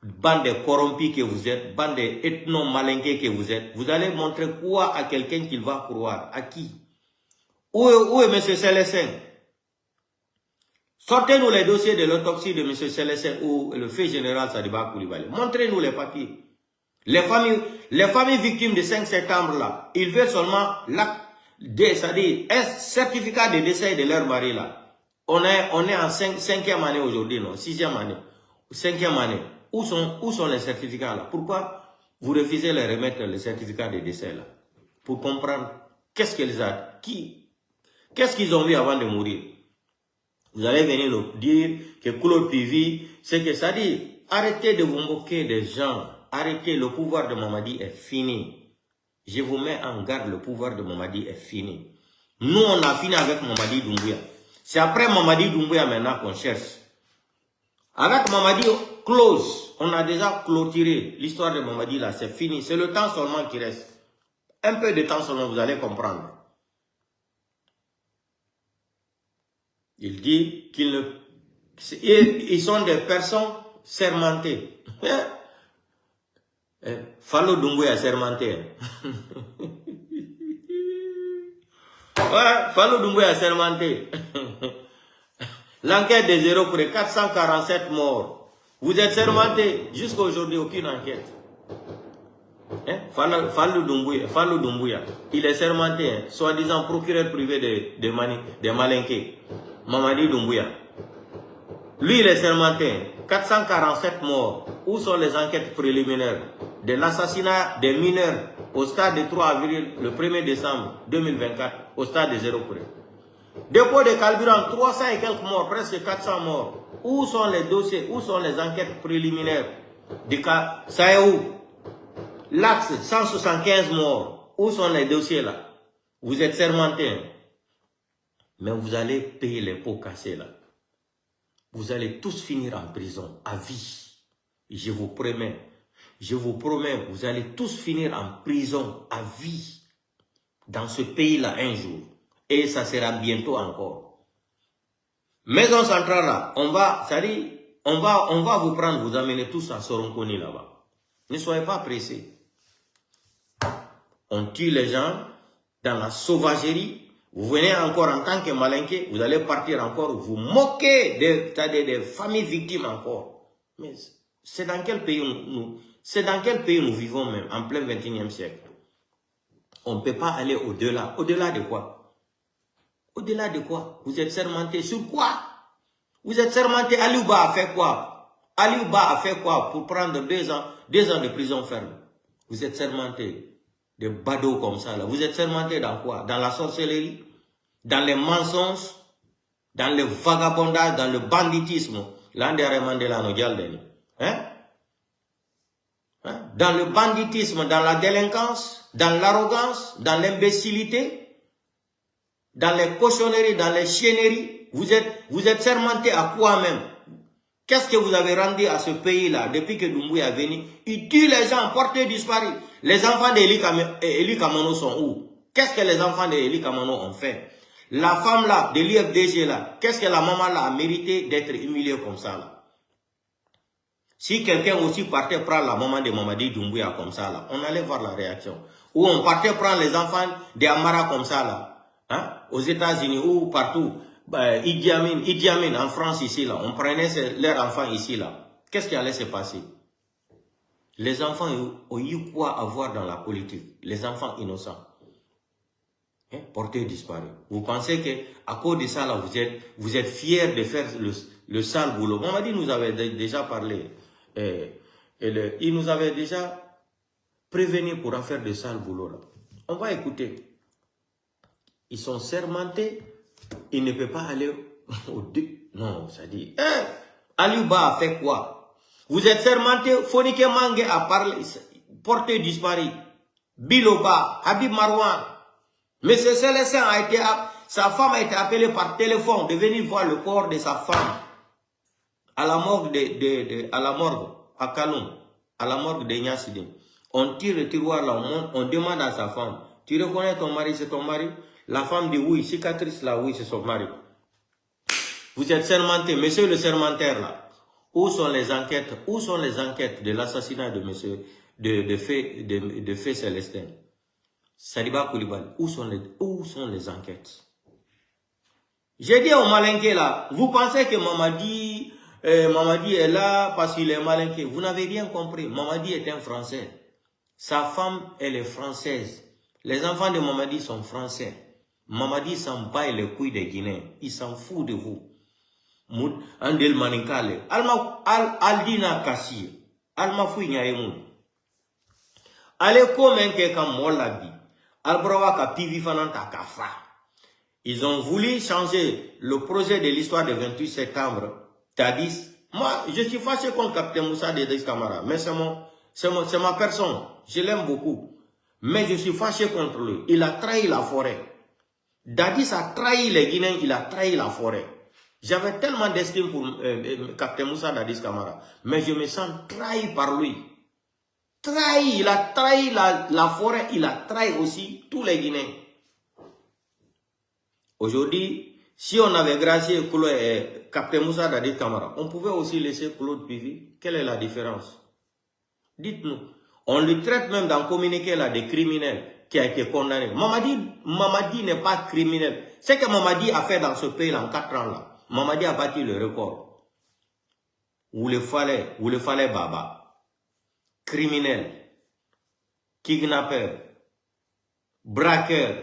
Bande de corrompus que vous êtes, bande d'ethno-malinqués que vous êtes. Vous allez montrer quoi à quelqu'un qu'il va croire? À qui? Où est M. Célestin? Sortez-nous les dossiers de l'autopsie de M. Célestin ou le fait général Sadiba Koulibaly. Montrez-nous les papiers. Les familles victimes de 5 septembre là, ils veulent seulement c'est-à-dire un certificat de décès de leur mari là. On est en 5e année aujourd'hui, non? 6e année. 5e année. Où sont les certificats là? Pourquoi vous refusez de remettre les certificats de décès là? Pour comprendre qu'est-ce qu'ils ont vu avant de mourir. Vous allez venir nous dire que Claude Pivi, c'est que ça dit, arrêtez de vous moquer des gens. Arrêtez, le pouvoir de Mamadi est fini. Je vous mets en garde, le pouvoir de Mamadi est fini. Nous, on a fini avec Mamadi Doumbouya. C'est après Mamadi Doumbouya maintenant qu'on cherche. Avec Mamadi close, on a déjà clôturé l'histoire de Mamadi là, c'est fini. C'est le temps seulement qui reste. Un peu de temps seulement, vous allez comprendre. Il dit ils sont des personnes sermentées. Fallou Doumbouya sermenté. Ouais, Fallou Doumbouya sermenté. L'enquête des 0 près, 447 morts. Vous êtes sermenté. Jusqu'à aujourd'hui, aucune enquête. Hein? Fallou Doumbouya. Il est sermenté, hein? Soi-disant procureur privé de Malinké. Mamadi Doumbouya. Lui, il est sermenté. 447 morts. Où sont les enquêtes préliminaires de l'assassinat des mineurs au stade de 3 avril, le 1er décembre 2024, au stade de 0 près? Dépôt de carburant, 300 et quelques morts, presque 400 morts. Où sont les dossiers, où sont les enquêtes préliminaires du cas Saïou? L'axe, 175 morts. Où sont les dossiers là? Vous êtes sermentés, hein? Mais vous allez payer les pots cassés là. Vous allez tous finir en prison, à vie. Je vous promets, vous allez tous finir en prison, à vie. Dans ce pays-là, un jour. Et ça sera bientôt encore. Maison centrale là, on va vous prendre, vous amener tous à Soronkoni là-bas. Ne soyez pas pressés. On tue les gens dans la sauvagerie. Vous venez encore en tant que malinqué, vous allez partir encore, vous moquez des familles victimes encore. Mais c'est dans quel pays nous vivons même, en plein 21e siècle? On ne peut pas aller au-delà. Au-delà de quoi? Au-delà de quoi? Vous êtes sermenté sur quoi? Vous êtes sermenté. Aliouba a fait quoi? Aliouba a fait quoi pour prendre 2 ans de prison ferme? Vous êtes sermenté. Des badauds comme ça là. Vous êtes sermenté dans quoi? Dans la sorcellerie? Dans les mensonges? Dans le vagabondage? Dans le banditisme? Hein? Dans le banditisme, dans la délinquance, dans l'arrogance, dans l'imbécilité, dans les cochonneries, dans les chienneries. Vous êtes sermenté à quoi même? Qu'est-ce que vous avez rendu à ce pays-là depuis que Doumbouya est venu? Il tue les gens, portés disparus. Les enfants d'Eli Kamano sont où? Qu'est-ce que les enfants d'Eli Kamano ont fait? La femme là, de l'IFDG là, qu'est-ce que la maman là a mérité d'être humiliée comme ça là? Si quelqu'un aussi partait prendre la maman de Mamadi Doumbouya comme ça là, on allait voir la réaction. Ou on partait prendre les enfants d'Amara comme ça là, hein, aux États-Unis ou partout. Idi Amin en France ici là, on prenait leurs enfants ici là. Qu'est-ce qui allait se passer? Les enfants ont eu quoi à voir dans la politique? Les enfants innocents, hein, portés disparus. Vous pensez que à cause de ça là, vous êtes fiers de faire le sale boulot? Mamadi nous avait déjà parlé. Il nous avait déjà prévenu pour en faire de sale boulot là. On va écouter. Ils sont sermentés. Il ne peut pas aller au dé. Non, ça dit. Aliouba a fait quoi? Vous êtes sermenté. Fonike Mange a parlé, porté disparu. Biloba, Habib Marwan. M. Célestin sa femme a été appelée par téléphone de venir voir le corps de sa femme à la morgue à Kaloum, à la morgue de Nyassidine. On tire le tiroir là, on demande à sa femme, tu reconnais ton mari, c'est ton mari? La femme dit oui, cicatrice là, oui, c'est son mari. Vous êtes sermenté, monsieur le sermentaire là. Où sont les enquêtes? Où sont les enquêtes de l'assassinat de monsieur, de Fé Célestin? Saliba Koulibaly, où sont les enquêtes? J'ai dit au Malinké là, vous pensez que Mamadi est là parce qu'il est Malinké? Vous n'avez rien compris. Mamadi est un Français. Sa femme, elle est française. Les enfants de Mamadi sont français. Mamadi s'en bat les couilles des Guinéens. Il s'en fout de vous. Andel Maninkale. Aldina Kassi. Alma Fouina Emoun. Allez comme un comme Molabi. Albrawa ka Pivi Fananta Kafa. Ils ont voulu changer le projet de l'histoire du 28 septembre. Tadis. Moi, je suis fâché contre Capitaine Moussa Dedis Camara. Mais c'est ma personne. Je l'aime beaucoup. Mais je suis fâché contre lui. Il a trahi la forêt. Dadis a trahi les Guinéens, il a trahi la forêt. J'avais tellement d'estime pour Capitaine Moussa Dadis Camara. Mais je me sens trahi par lui. Trahi, il a trahi la forêt, il a trahi aussi tous les Guinéens. Aujourd'hui, si on avait gracié Capitaine Moussa Dadis Camara, on pouvait aussi laisser Claude Pivi. Quelle est la différence? Dites-nous. On lui traite même dans le communiqué là des criminels qui a été condamné. Mamadi n'est pas criminel. Ce que Mamadi a fait dans ce pays là en 4 ans là, Mamadi a battu le record. Où le fallait Baba. Criminel, kidnappeur, braqueur,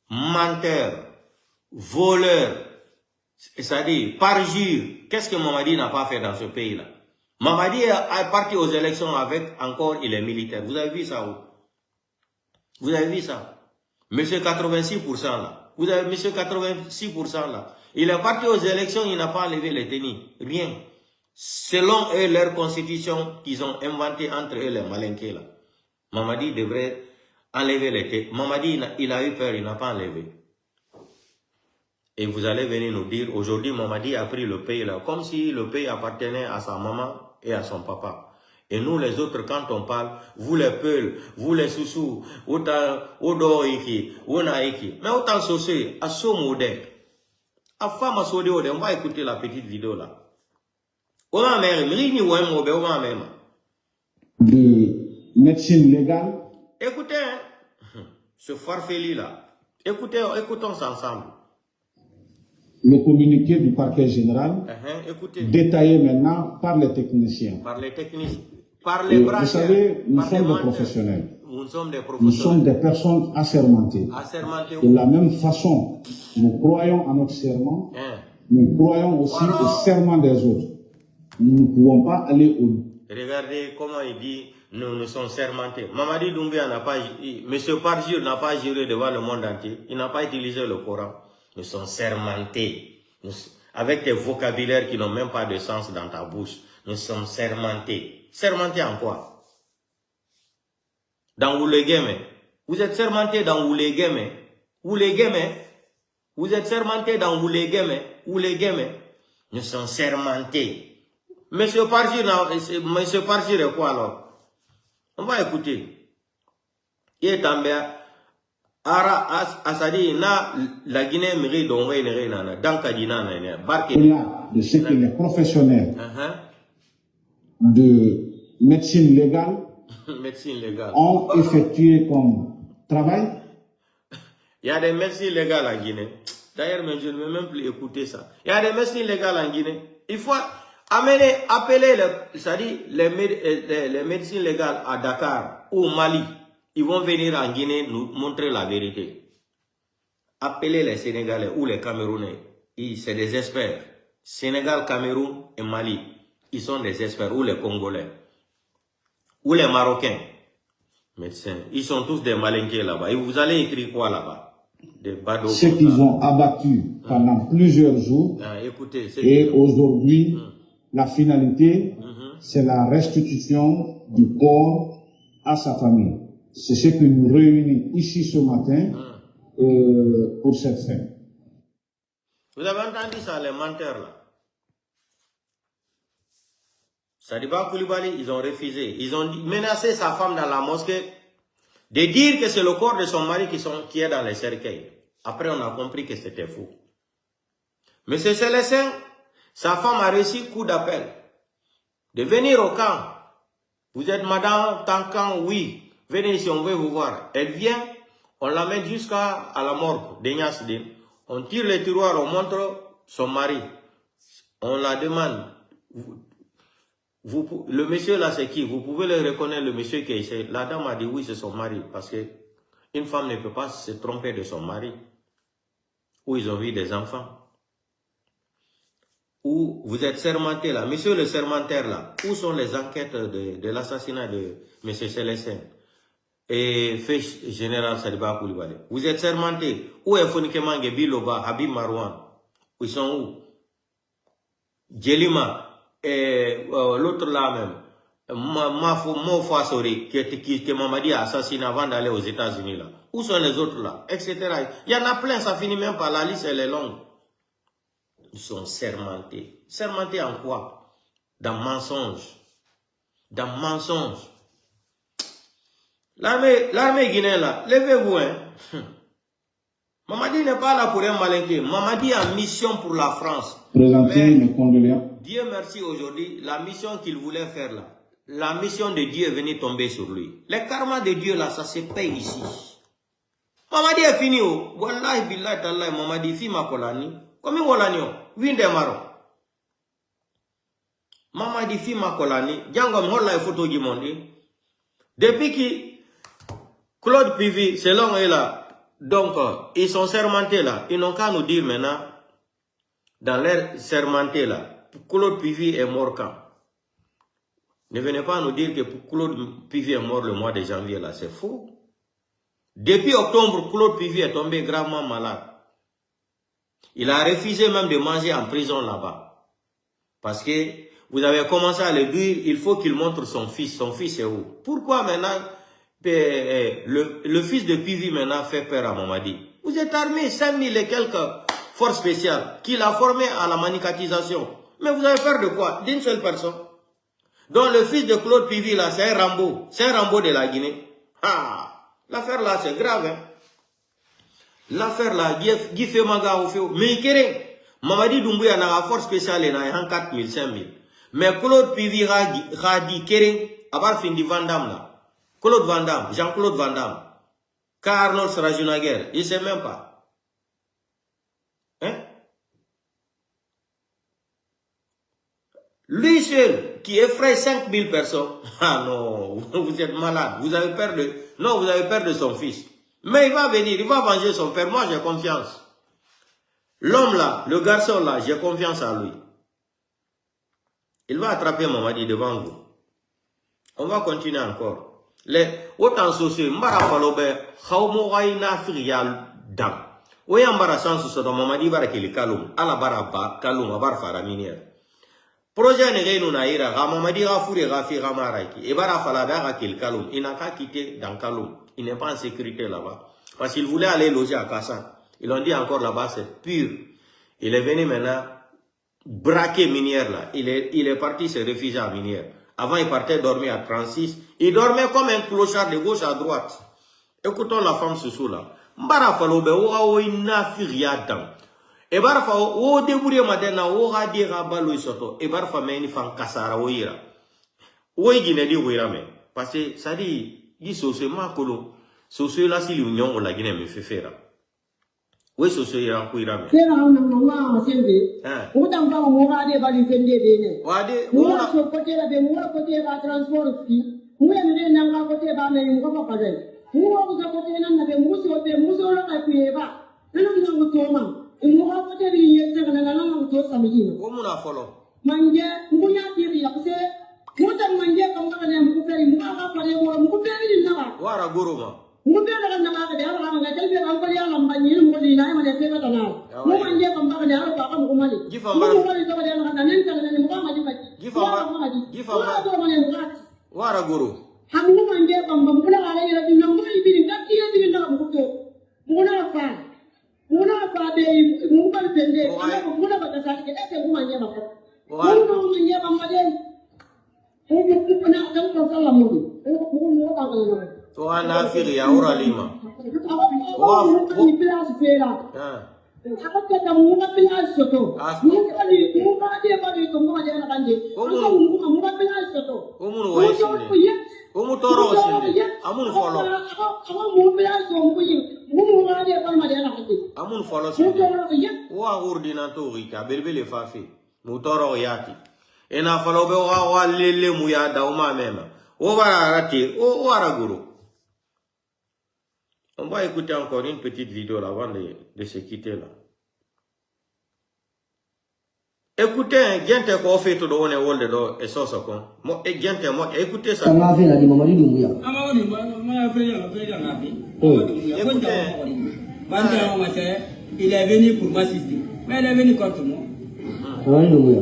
menteur, voleur, c'est-à-dire parjure. Qu'est-ce que Mamadi n'a pas fait dans ce pays là? Mamadi est parti aux élections avec encore, il est militaire. Vous avez vu ça où? Vous avez vu ça? Monsieur 86% là. Vous avez monsieur 86% là. Il est parti aux élections, il n'a pas enlevé les tenues. Rien. Selon eux, leur constitution qu'ils ont inventée entre eux, les Malinké là. Mamadi devrait enlever les tenues. Mamadi, il a eu peur, il n'a pas enlevé. Et vous allez venir nous dire, aujourd'hui, Mamadi a pris le pays là, comme si le pays appartenait à sa maman et à son papa. Et nous les autres, quand on parle, vous les peuls, vous les soussous, autant iki, onaiki, mais autant saucer, à ce modèle. À femme à sauder, on va écouter la petite vidéo là. On va même, de médecine légale. Écoutez, hein, ce farfelu là. Écoutons ça ensemble. Le communiqué du parquet général, détaillé maintenant par les techniciens. Par les techniciens. Par les braqueurs. Vous savez, nous sommes des professionnels. Nous sommes des personnes assermentées. De la même façon, nous croyons à notre serment. nous croyons aussi au serment des autres. Nous ne pouvons pas aller au... Regardez comment il dit, nous sommes sermentés. Mamadi Doumbia n'a pas, Monsieur Parjur n'a pas juré devant le monde entier. Il n'a pas utilisé le Coran. Nous sommes sermentés. Avec des vocabulaires qui n'ont même pas de sens dans ta bouche. Nous sommes sermentés. Sermentés en quoi? Dans Oulegeme. Vous êtes sermentés dans Oulegeme. Oulegeme. Vous êtes sermentés dans Oulegeme. Oulegeme. Nous sommes sermentés. Monsieur Parjur est quoi alors? On va écouter. Il est en bas. Ara asadi na la Guinée mérite d'envoyer une reine dans Kadina na barke. De ce que les professionnels de médecine légale ont effectué comme travail. Il y a des médecines légales en Guinée. D'ailleurs, je ne veux même plus écouter ça. Il y a des médecines légales en Guinée. Il faut appeler les médecines légales à Dakar ou au Mali. Ils vont venir en Guinée nous montrer la vérité. Appelez les Sénégalais ou les Camerounais. C'est des experts. Sénégal, Cameroun et Mali. Ils sont des experts. Ou les Congolais. Ou les Marocains. Médecins. Ils sont tous des malinqués là-bas. Et vous allez écrire quoi là-bas? Des badauds. Ceux qu'ils ont abattus pendant plusieurs jours. Écoutez, et aujourd'hui, la finalité, c'est la restitution du corps à sa famille. C'est ce qui nous réunit ici ce matin pour cette fin. Vous avez entendu ça, les menteurs là? Sadiba Koulibaly, ils ont refusé. Ils ont menacé sa femme dans la mosquée de dire que c'est le corps de son mari qui est dans les cercueils. Après, on a compris que c'était faux. Monsieur Célestin, sa femme a reçu coup d'appel de venir au camp. Vous êtes madame Tankan, oui. Venez ici, on veut vous voir. Elle vient, on l'amène jusqu'à la morgue d'Enyasdin. On tire les tiroirs, on montre son mari. On la demande. Le monsieur là, c'est qui? Vous pouvez le reconnaître, le monsieur qui est ici. La dame a dit oui, c'est son mari. Parce que une femme ne peut pas se tromper de son mari. Ou ils ont vu des enfants. Ou vous êtes sermenté là. Monsieur le sermentaire là, où sont les enquêtes de l'assassinat de monsieur Célestin et Fiche général Sadiba Koulibaly? Vous êtes sermenté. Où est Fonikemangue, Biloba, Habib Marouane? Ils sont où? Djelima et l'autre là même, Mofasori, que Mamadi a assassiné avant d'aller aux États-Unis là. Où sont les autres là? Etc. Il y en a plein, ça finit même par la liste, elle est longue. Ils sont sermentés. Sermentés en quoi? Dans mensonge. Dans mensonge. L'armée guinéenne là, levez-vous hein. Mamadi n'est pas là pour un malinqué. Mamadi a mission pour la France. Présentez mes condoléances. Dieu merci aujourd'hui, la mission qu'il voulait faire là, la mission de Dieu est venue tomber sur lui. Le karma de Dieu là, ça se paye ici. Mamadi est fini oh. Wallahi billahi tallahi Mamadi fi ma kolani. Comme Wolani oh. Winde maro. Mamadi fi ma kolani. Django mhola photo du monde. Depuis que Claude Pivi, selon eux là, donc ils sont sermentés là. Ils n'ont qu'à nous dire maintenant, dans l'air sermenté là, Claude Pivi est mort quand? Ne venez pas nous dire que Claude Pivi est mort le mois de janvier là, c'est faux. Depuis octobre, Claude Pivi est tombé gravement malade. Il a refusé même de manger en prison là-bas. Parce que vous avez commencé à le dire, il faut qu'il montre son fils. Son fils est où? Pourquoi maintenant le fils de Pivi maintenant fait peur à Mamadi? Vous êtes armé 5000 et quelques forces spéciales qu'il a formées à la manicatisation. Mais vous avez peur de quoi? D'une seule personne. Donc le fils de Claude Pivi là, c'est un Rambo. C'est un Rambo de la Guinée. Ah! L'affaire là, c'est grave. Hein? L'affaire là, Guy fait maga ou fait. Mais il kéré. Mamadi Doumbouya n'a la force spéciale et n'a 4000, 5000. Mais Claude Pivi a dit kéré. Abar fin di Vandam là. Claude Vandam, Jean-Claude Vandam. Car Arnold sera une guerre. Il ne sait même pas. Hein? Lui seul, qui effraie 5000 personnes. Ah non, vous êtes malade. Vous avez peur de... Non, vous avez peur de son fils. Mais il va venir, il va venger son père. Moi, j'ai confiance. L'homme là, le garçon là, j'ai confiance en lui. Il va attraper Mamadi devant vous. On va continuer encore. Les autant sociaux, mbara falobe, khawmo gaina firial dam. Oya mbara sans so do Mamadi bara kili kalum, ala bara ba kalum abar fara minière. Projet ne gaynu na ira, ga Mamadi ga furi ga fi ga maraki. E bara fala da kili kalum, il n'a qu'à quitter dans kalum. Il n'est pas en sécurité là-bas. Parce qu'il voulait aller loger à Kassan. Ils ont dit encore là-bas, c'est pur. Il est venu maintenant braquer minière là. Il est parti se réfugier à minière. Avant, il partait dormir à 36. Il dormait comme un clochard de gauche à droite. Écoutons la femme sous là. Mbara falobe o ina firiadam. E bara fa o debourir madena o radira balo isoto. E bara fa meni fan kasara o ira. O igine di wira me. Parce que ça dit di soso makolo. Soso la si l'union la Guinée me fait faire. Oui, soso ira ko ira me. Kera na mama sende. O tam ba mo ga de bali sende de ne. Wade Mo so côté la be mo côté ga transport fi. Mo ne na ga côté ba me mo ko pa de. Mo ko côté na be mo so la ka fi ba. Na na mo to ma. Mo ga côté bi yete na na na to sa mi ni. O mo na follow. Manje mo ya ti ya ko se. Mo tam manje kam ga ne mo ko feri mo ga pa de mo ko feri na ba. Wara goro ma. Mungkin akan nama kerja orang nggak jadi orang kerja lambat ini mungkin di lain macam apa tanah. Mungkin dia kembang kerja orang apa mungkin mali. Mungkin itu kerja orang kerja nanti kalau nanti mungkin maju maju. Gifambar. Orang mana yang berat. Wara guru. Hamu mungkin dia kembang mungkin ada yang lagi nunggu di sini tak kira di sini tak mungkin. Mungkin apa? Mungkin apa deh? Mungkin sendiri. Mungkin apa dasar kita semua mungkin apa? Mungkin dia kembang dia. Mungkin pernah kan kalau mungkin. Mungkin apa kalau to ana firi ya ura lima amun folo wa ordinatori ka belbele fafi mutoro yati ena folo be wa lele mu ya dauma mema o bara rati o wara guru. On va écouter encore une petite vidéo là, avant de se quitter là. Écoutez, gente ko fait tout on est wolde do et so so kon. Mo e gente mo écoutez ça. On a fait la di Mamadi Doumbouya. Amadi ma président ngapi. Il est venu pour m'assister. Mais il est venu contre moi. Mamadi Doumbouya.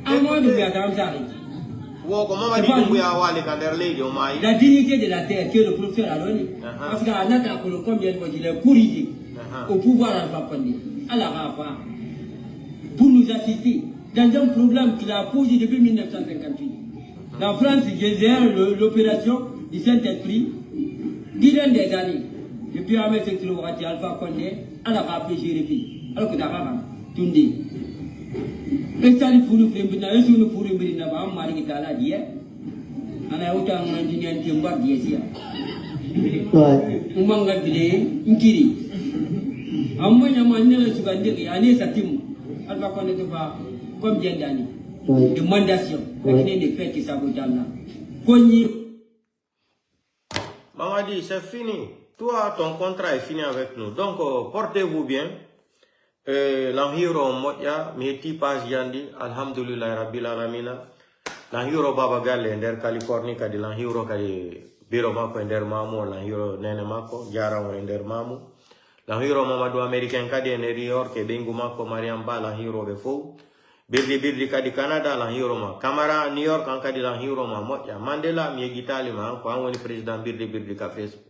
Amadi Doumbouya tam sari. Wo ko Mamadi Doumbouya wale kanderle de o mai. La dignité de la terre que le professeur a donné. Parce qu'à Nata ko combien de fois il est corrigé. Au pouvoir à Fapandi. À la Rafa. Pour nous assister dans un problème qu'il a posé depuis 1958. La France gère l'opération du Saint-Esprit durant des années. Depuis Ahmed Sekoulouati, Alpha Condé, à la Rafa Jérémy. Alors que Dakar, Tundi. Et ça, il faut nous faire un peu de fourrure, mais il n'y a pas de mal qui t'a dit. On a autant de gens qui ont dit ici. On m'a dit, on kiri. On m'a dit, on m'a dit, on Satim. Alpha Condé te va combien d'années de mandation avec des faits qui sabotent là. Mamadi, c'est fini. Toi, ton contrat est fini avec nous. Donc, portez-vous bien. L'enhiro moya, meti pas yandi, alhamdulillah rabbil alamina. L'enhiro baba galle nder Californie kadi l'enhiro kadi biro mako nder mamu, l'enhiro nene mako, jara nder mamu. L'enhiro Mamadou américain kadi New York e bengu mako Mariam Ba l'enhiro be fou. Birdi kadi Canada l'enhiro ma. Camara New York an kadi l'enhiro ma moya. Mandela mi gitali ma ko an woni président birdi ka Facebook.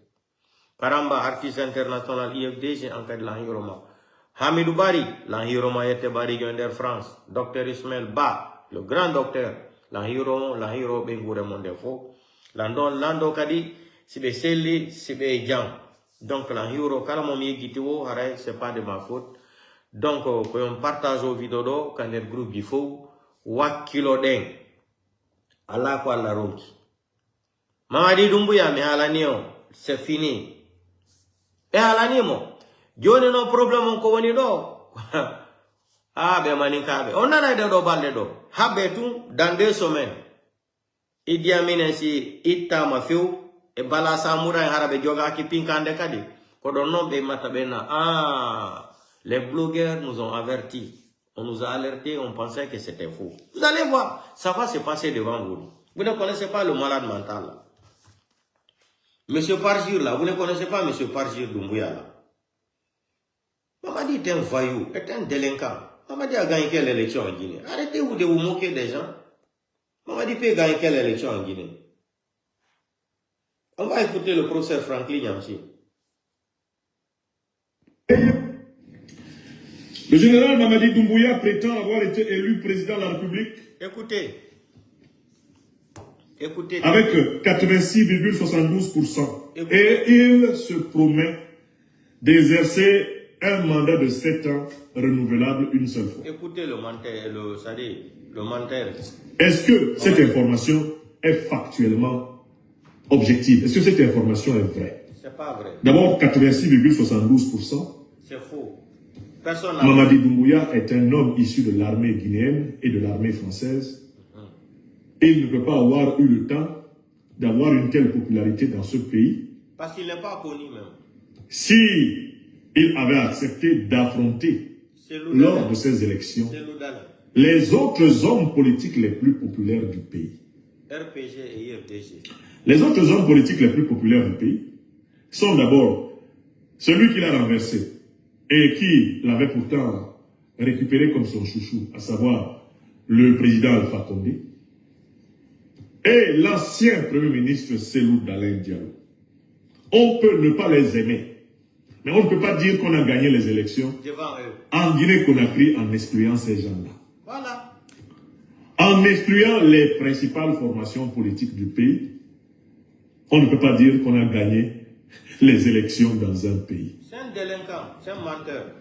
Karamba artiste international IFDG en cas de l'enhiro ma. Hamidou Bari, l'enhiro ma yete Bari Gender France. Docteur Ismail Ba, le grand docteur. L'enhiro bengure monde fo. Lando kadi sibe selli sibe jam. Donc l'enhiro kalamo mi gitiwo haray c'est pas de ma faute. Donc on partage au vidéo do quand le groupe il faut wakilo deng. Allah ko Allah ronki. Mamadi Doumbouya mi halanio, c'est fini. E halanimo. Joni no problem ko woni do. Ah be maninkabe. On nana de do balde do. Habe tout dans 2 semaines. Idi Amin si itta ma fiu e bala samura harabe joga ki pinkande kadi. Ko do non be mata bena Les blogueurs nous ont avertis. On nous a alertés, on pensait que c'était faux. Vous allez voir, ça va se passer devant vous. Vous ne connaissez pas le malade mental là. Monsieur Parjir là, vous ne connaissez pas Monsieur Parjir Doumbouya là. Mamadi est un voyou, est un délinquant. Mamadi a gagné quelle élection en Guinée? Arrêtez-vous de vous moquer des gens. Mamadi peut gagner quelle élection en Guinée? On va écouter le professeur Franklin Yamsi. Le général Mamadi Doumbouya prétend avoir été élu président de la République. Écoutez. Écoutez. Avec 86,72%. Et il se promet d'exercer un mandat de 7 ans renouvelable une seule fois. Écoutez le menteur. Est-ce que cette information est factuellement objective? Est-ce que cette information est vraie? C'est pas vrai. D'abord, 86,72%. C'est faux. Personne n'a... Mamadi Doumbouya est un homme issu de l'armée guinéenne et de l'armée française. Et il ne peut pas avoir eu le temps d'avoir une telle popularité dans ce pays. Parce qu'il n'est pas connu même. Si il avait accepté d'affronter lors de ces élections les autres hommes politiques les plus populaires du pays. RPG et IFDG. Les autres hommes politiques les plus populaires du pays sont d'abord celui qui l'a renversé et qui l'avait pourtant récupéré comme son chouchou, à savoir le président Alpha Condé, et l'ancien premier ministre Cellou Dalein Diallo. On peut ne pas les aimer, mais on ne peut pas dire qu'on a gagné les élections en Guinée-Conakry en excluant ces gens-là. Voilà. En excluant les principales formations politiques du pays, on ne peut pas dire qu'on a gagné les élections dans un pays. C'est un délinquant, c'est un menteur.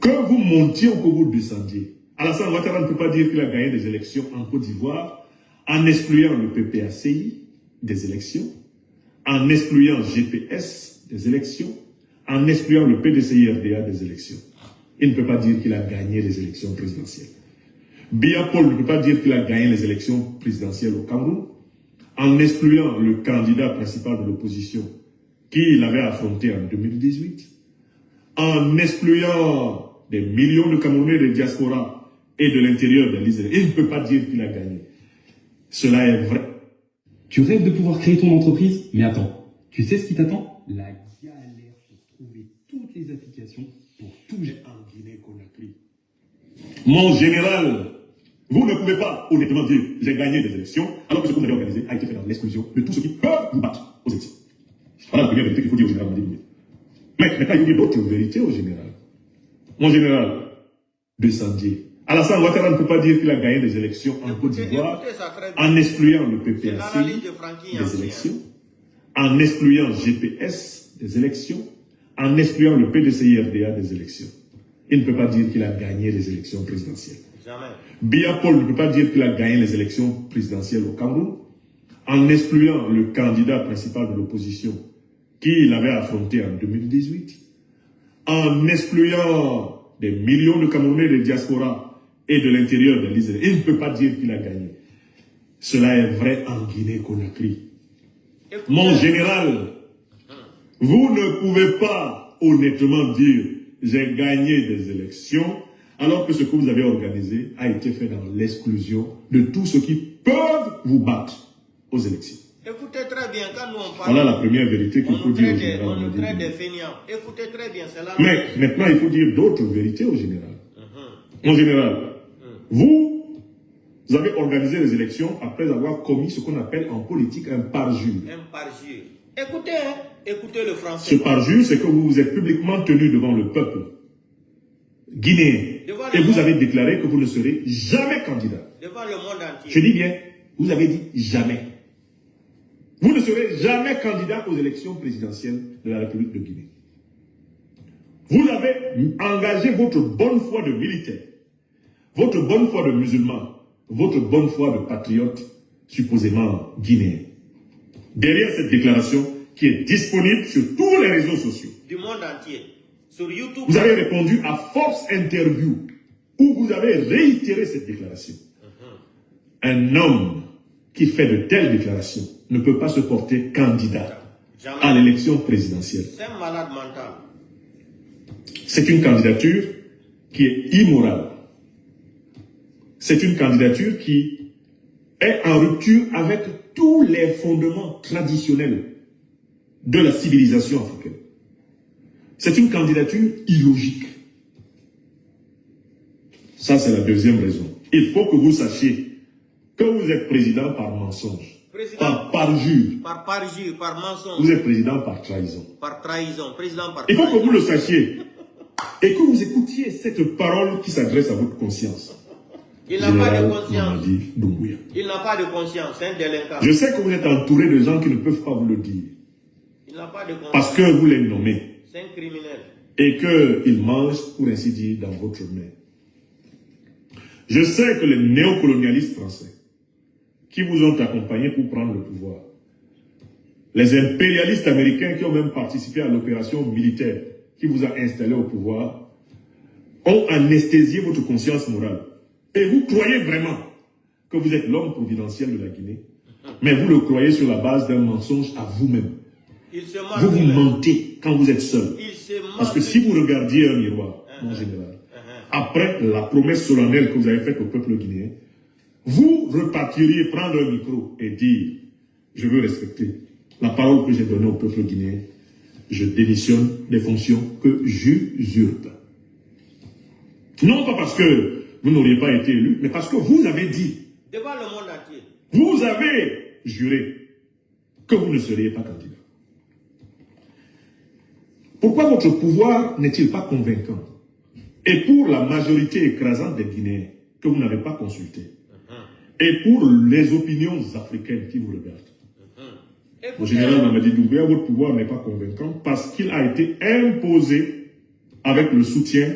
Que vous montiez ou que vous descendiez, Alassane Ouattara ne peut pas dire qu'il a gagné des élections en Côte d'Ivoire en excluant le PPACI des élections, en excluant GPS des élections, en excluant le PDCI-RDA des élections. Il ne peut pas dire qu'il a gagné les élections présidentielles. Biya Paul ne peut pas dire qu'il a gagné les élections présidentielles au Cameroun, en excluant le candidat principal de l'opposition qu'il avait affronté en 2018, en excluant des millions de Camerounais de diaspora et de l'intérieur de l'Israël. Il ne peut pas dire qu'il a gagné. Cela est vrai. Tu rêves de pouvoir créer ton entreprise? Mais attends, tu sais ce qui t'attend? La galère pour trouver toutes les applications pour tout gérer en Guinée-Conakry. Mon général, vous ne pouvez pas honnêtement dire j'ai gagné des élections alors que ce que vous avez organisé a été fait dans l'exclusion de tous ceux qui peuvent vous battre aux élections. Voilà la première vérité qu'il faut dire au général Mamadi Doumbouya. Mais maintenant, il faut dire d'autres vérités au général. Mon général, descendiez. Alassane Ouattara ne peut pas dire qu'il a gagné des élections en Côte d'Ivoire en excluant le PPACI des élections, en excluant GPS des élections, en excluant le PDCI-RDA des élections. Il ne peut pas dire qu'il a gagné les élections présidentielles. Jamais. Biya Paul ne peut pas dire qu'il a gagné les élections présidentielles au Cameroun en excluant le candidat principal de l'opposition qu'il avait affronté en 2018, en excluant des millions de Camerounais de diaspora et de l'intérieur de l'Israël. Il ne peut pas dire qu'il a gagné. Cela est vrai en Guinée-Conakry. Mon général, vous ne pouvez pas honnêtement dire j'ai gagné des élections alors que ce que vous avez organisé a été fait dans l'exclusion de tous ceux qui peuvent vous battre aux élections. Écoutez très bien, quand nous on parle... Voilà la première vérité qu'il faut dire au général. On nous traite des feignants. Écoutez très bien, c'est là... Mais maintenant, il faut dire d'autres vérités au général. Mon général, vous avez organisé les élections après avoir commis ce qu'on appelle en politique un parjure. Un parjure. Écoutez, hein, écoutez le français. Ce parjure, c'est que vous vous êtes publiquement tenu devant le peuple guinéen. Et vous avez déclaré que vous ne serez jamais candidat. Devant le monde entier. Je dis bien, vous avez dit jamais. Vous ne serez jamais candidat aux élections présidentielles de la République de Guinée. Vous avez engagé votre bonne foi de militaire, votre bonne foi de musulman, votre bonne foi de patriote, supposément guinéen. Derrière cette déclaration qui est disponible sur tous les réseaux sociaux, du monde entier, sur YouTube, vous avez répondu à Force Interview où vous avez réitéré cette déclaration. Un homme qui fait de telles déclarations ne peut pas se porter candidat à l'élection présidentielle. C'est un malade mental. C'est une candidature qui est immorale. C'est une candidature qui est en rupture avec tous les fondements traditionnels de la civilisation africaine. C'est une candidature illogique. Ça, c'est la deuxième raison. Il faut que vous sachiez que vous êtes président par mensonge, par parjure. Par parjure, par mensonge. Vous êtes président par trahison. Par trahison, président par Il faut trahison. que vous le sachiez et que vous écoutiez cette parole qui s'adresse à votre conscience. Il n'a pas de Général conscience. Mamadi Doumbouya. Il n'a pas de conscience, c'est un délinquant. Je sais que vous êtes entouré de gens qui ne peuvent pas vous le dire Il n'a pas de conscience. parce que vous les nommez C'est un criminel. et qu'ils mangent, pour ainsi dire, dans votre main. Je sais que les néocolonialistes français qui vous ont accompagné pour prendre le pouvoir, les impérialistes américains qui ont même participé à l'opération militaire qui vous a installé au pouvoir, ont anesthésié votre conscience morale. Et vous croyez vraiment que vous êtes l'homme providentiel de la Guinée, mais vous le croyez sur la base d'un mensonge à vous-même. Il se moque Vous vous lui-même. mentez quand vous êtes seul. Il se moque. Parce que si vous regardiez un miroir, mon général, après la promesse solennelle que vous avez faite au peuple guinéen, vous repartiriez prendre un micro et dire « Je veux respecter la parole que j'ai donnée au peuple guinéen. Je démissionne des fonctions que j'usurpe. » Non pas parce que vous n'auriez pas été élu, mais parce que vous avez dit, Devant le monde entier. vous avez juré que vous ne seriez pas candidat. Pourquoi votre pouvoir n'est-il pas convaincant? Et pour la majorité écrasante des Guinéens que vous n'avez pas consulté, et pour les opinions africaines qui vous regardent. Au général Mamadi Doumbouya, votre pouvoir n'est pas convaincant parce qu'il a été imposé avec le soutien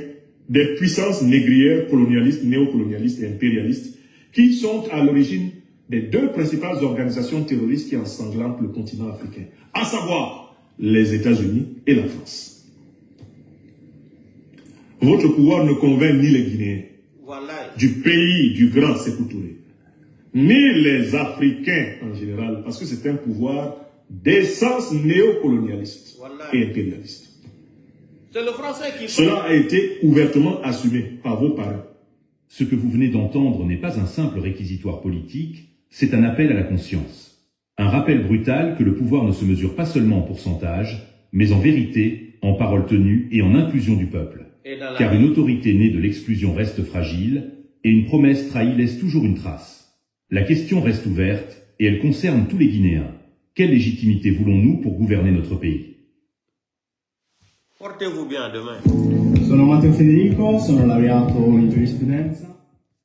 des puissances négrières, colonialistes, néocolonialistes et impérialistes qui sont à l'origine des deux principales organisations terroristes qui ensanglantent le continent africain, à savoir les États-Unis et la France. Votre pouvoir ne convainc ni les Guinéens Voilà. du pays du grand Sékou Touré, ni les Africains en général, parce que c'est un pouvoir d'essence néocolonialiste Voilà. et impérialiste. C'est le français qui Cela a été ouvertement assumé par vos parents. Ce que vous venez d'entendre n'est pas un simple réquisitoire politique, c'est un appel à la conscience. Un rappel brutal que le pouvoir ne se mesure pas seulement en pourcentage, mais en vérité, en parole tenue et en inclusion du peuple. Et dans la Car une autorité née de l'exclusion reste fragile, et une promesse trahie laisse toujours une trace. La question reste ouverte, et elle concerne tous les Guinéens. Quelle légitimité voulons-nous pour gouverner notre pays? Portez-vous bien demain. Sono Matteo Federico, sono laureato in giurisprudenza.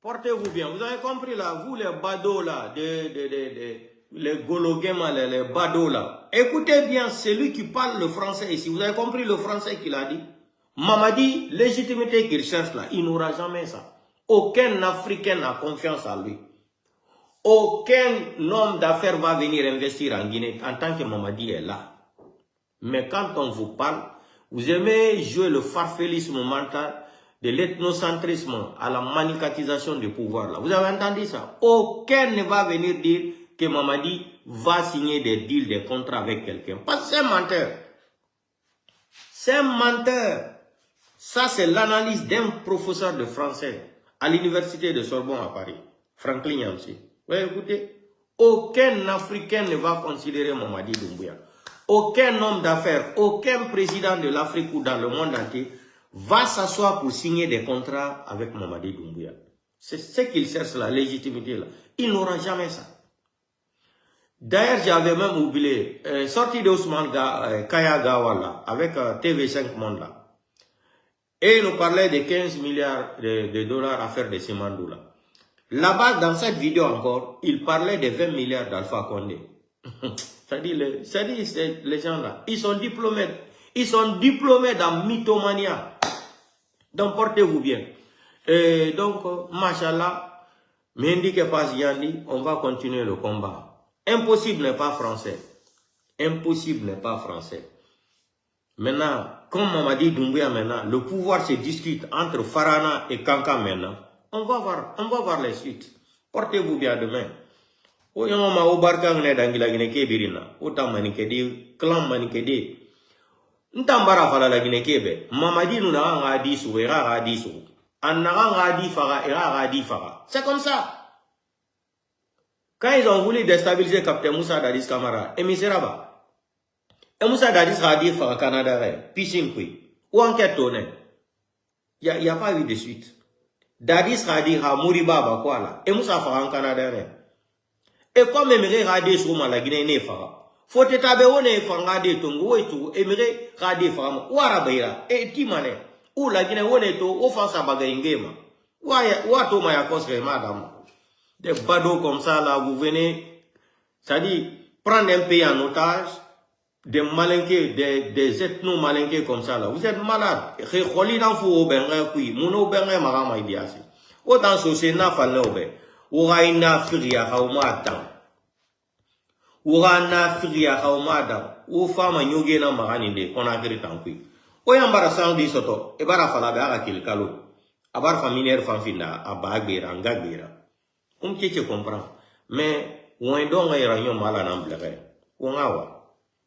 Portez-vous bien. Vous avez compris là, vous les badauds là, les gologuemas, les badauds là. Écoutez bien celui qui parle le français ici. Vous avez compris le français qu'il a dit? Mamadi, légitimité qu'il cherche là, il n'aura jamais ça. Aucun Africain n'a confiance en lui. Aucun homme d'affaires va venir investir en Guinée en tant que Mamadi est là. Mais quand on vous parle, vous aimez jouer le farfellisme mental de l'ethnocentrisme à la manicatisation du pouvoir là. Vous avez entendu ça? Aucun ne va venir dire que Mamadi va signer des deals, des contrats avec quelqu'un. Parce que c'est un menteur. C'est un menteur. Ça, c'est l'analyse d'un professeur de français à l'université de Sorbonne à Paris, Franklin Yamsi. Oui, écoutez, aucun Africain ne va considérer Mamadi Doumbouya. Aucun homme d'affaires, aucun président de l'Afrique ou dans le monde entier va s'asseoir pour signer des contrats avec Mamadi Doumbouya. C'est ce qu'il cherche, la légitimité là. Il n'aura jamais ça. D'ailleurs, j'avais même oublié, sorti d'Ousmane Kaya Gawala avec TV5 Monde là. Et il nous parlait de 15 milliards de dollars à faire de Simandou là. Là-bas, dans cette vidéo encore, il parlait de 20 milliards d'Alpha Condé. C'est-à-dire, les gens là, ils sont diplômés. Ils sont diplômés dans mythomania. Donc, portez-vous bien. Et donc, machallah, Mendi Kepas Yandi, on va continuer le combat. Impossible n'est pas français. Impossible n'est pas français. Maintenant, comme Mamadi Doumbouya maintenant, le pouvoir se discute entre Farana et Kanka maintenant. On va voir les suites. Portez-vous bien demain. Oyama o barka ngene dangila ngene kebirina. Ota manikedi, clan manikedi. Ntambara fala la Guinée kebe. Mamadi nous n'a pas dit sur, era dit sur. En n'a dit fara, era dit fara. C'est comme ça. Quand ils ont voulu déstabiliser Captain Moussa Dadis Camara, émissaire là-bas. Et Moussa Dadis a dit fara Canada, piscine kui. Ou enquête tonne. Il n'y a pas eu de suite. Dadis a dit ha Mouribaba quoi là. Et Moussa fara en Canada. Et comme émiré radé sur la Guinée ne fara. Faut te tabe one fanga de tongo et tout émiré radé fara. Ou arabeira. Et timane. Ou la Guinée one to offense à bagayingema. Ou to maya kosre madame. Des badauds comme ça là, vous venez, c'est-à-dire prendre un pays en otage, des malinqués, des ethno-malinqués comme ça là. Vous êtes malade. Récolli dans fou au benre kui, mouno benre marama idiasi. Autant société n'a pas l'obé. Oura ina firia haumata. Oura na firia haumata. Ou femme nyoge na maraninde, qu'on a gris en kui. Oyambara sandi soto, e bara fala be aga kil kalo. Abar familière fanfina, abagbera, ngagbera. Tu comprends. Mais, on est donc un rayon mal à n'emblérer.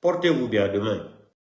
Portez-vous bien demain.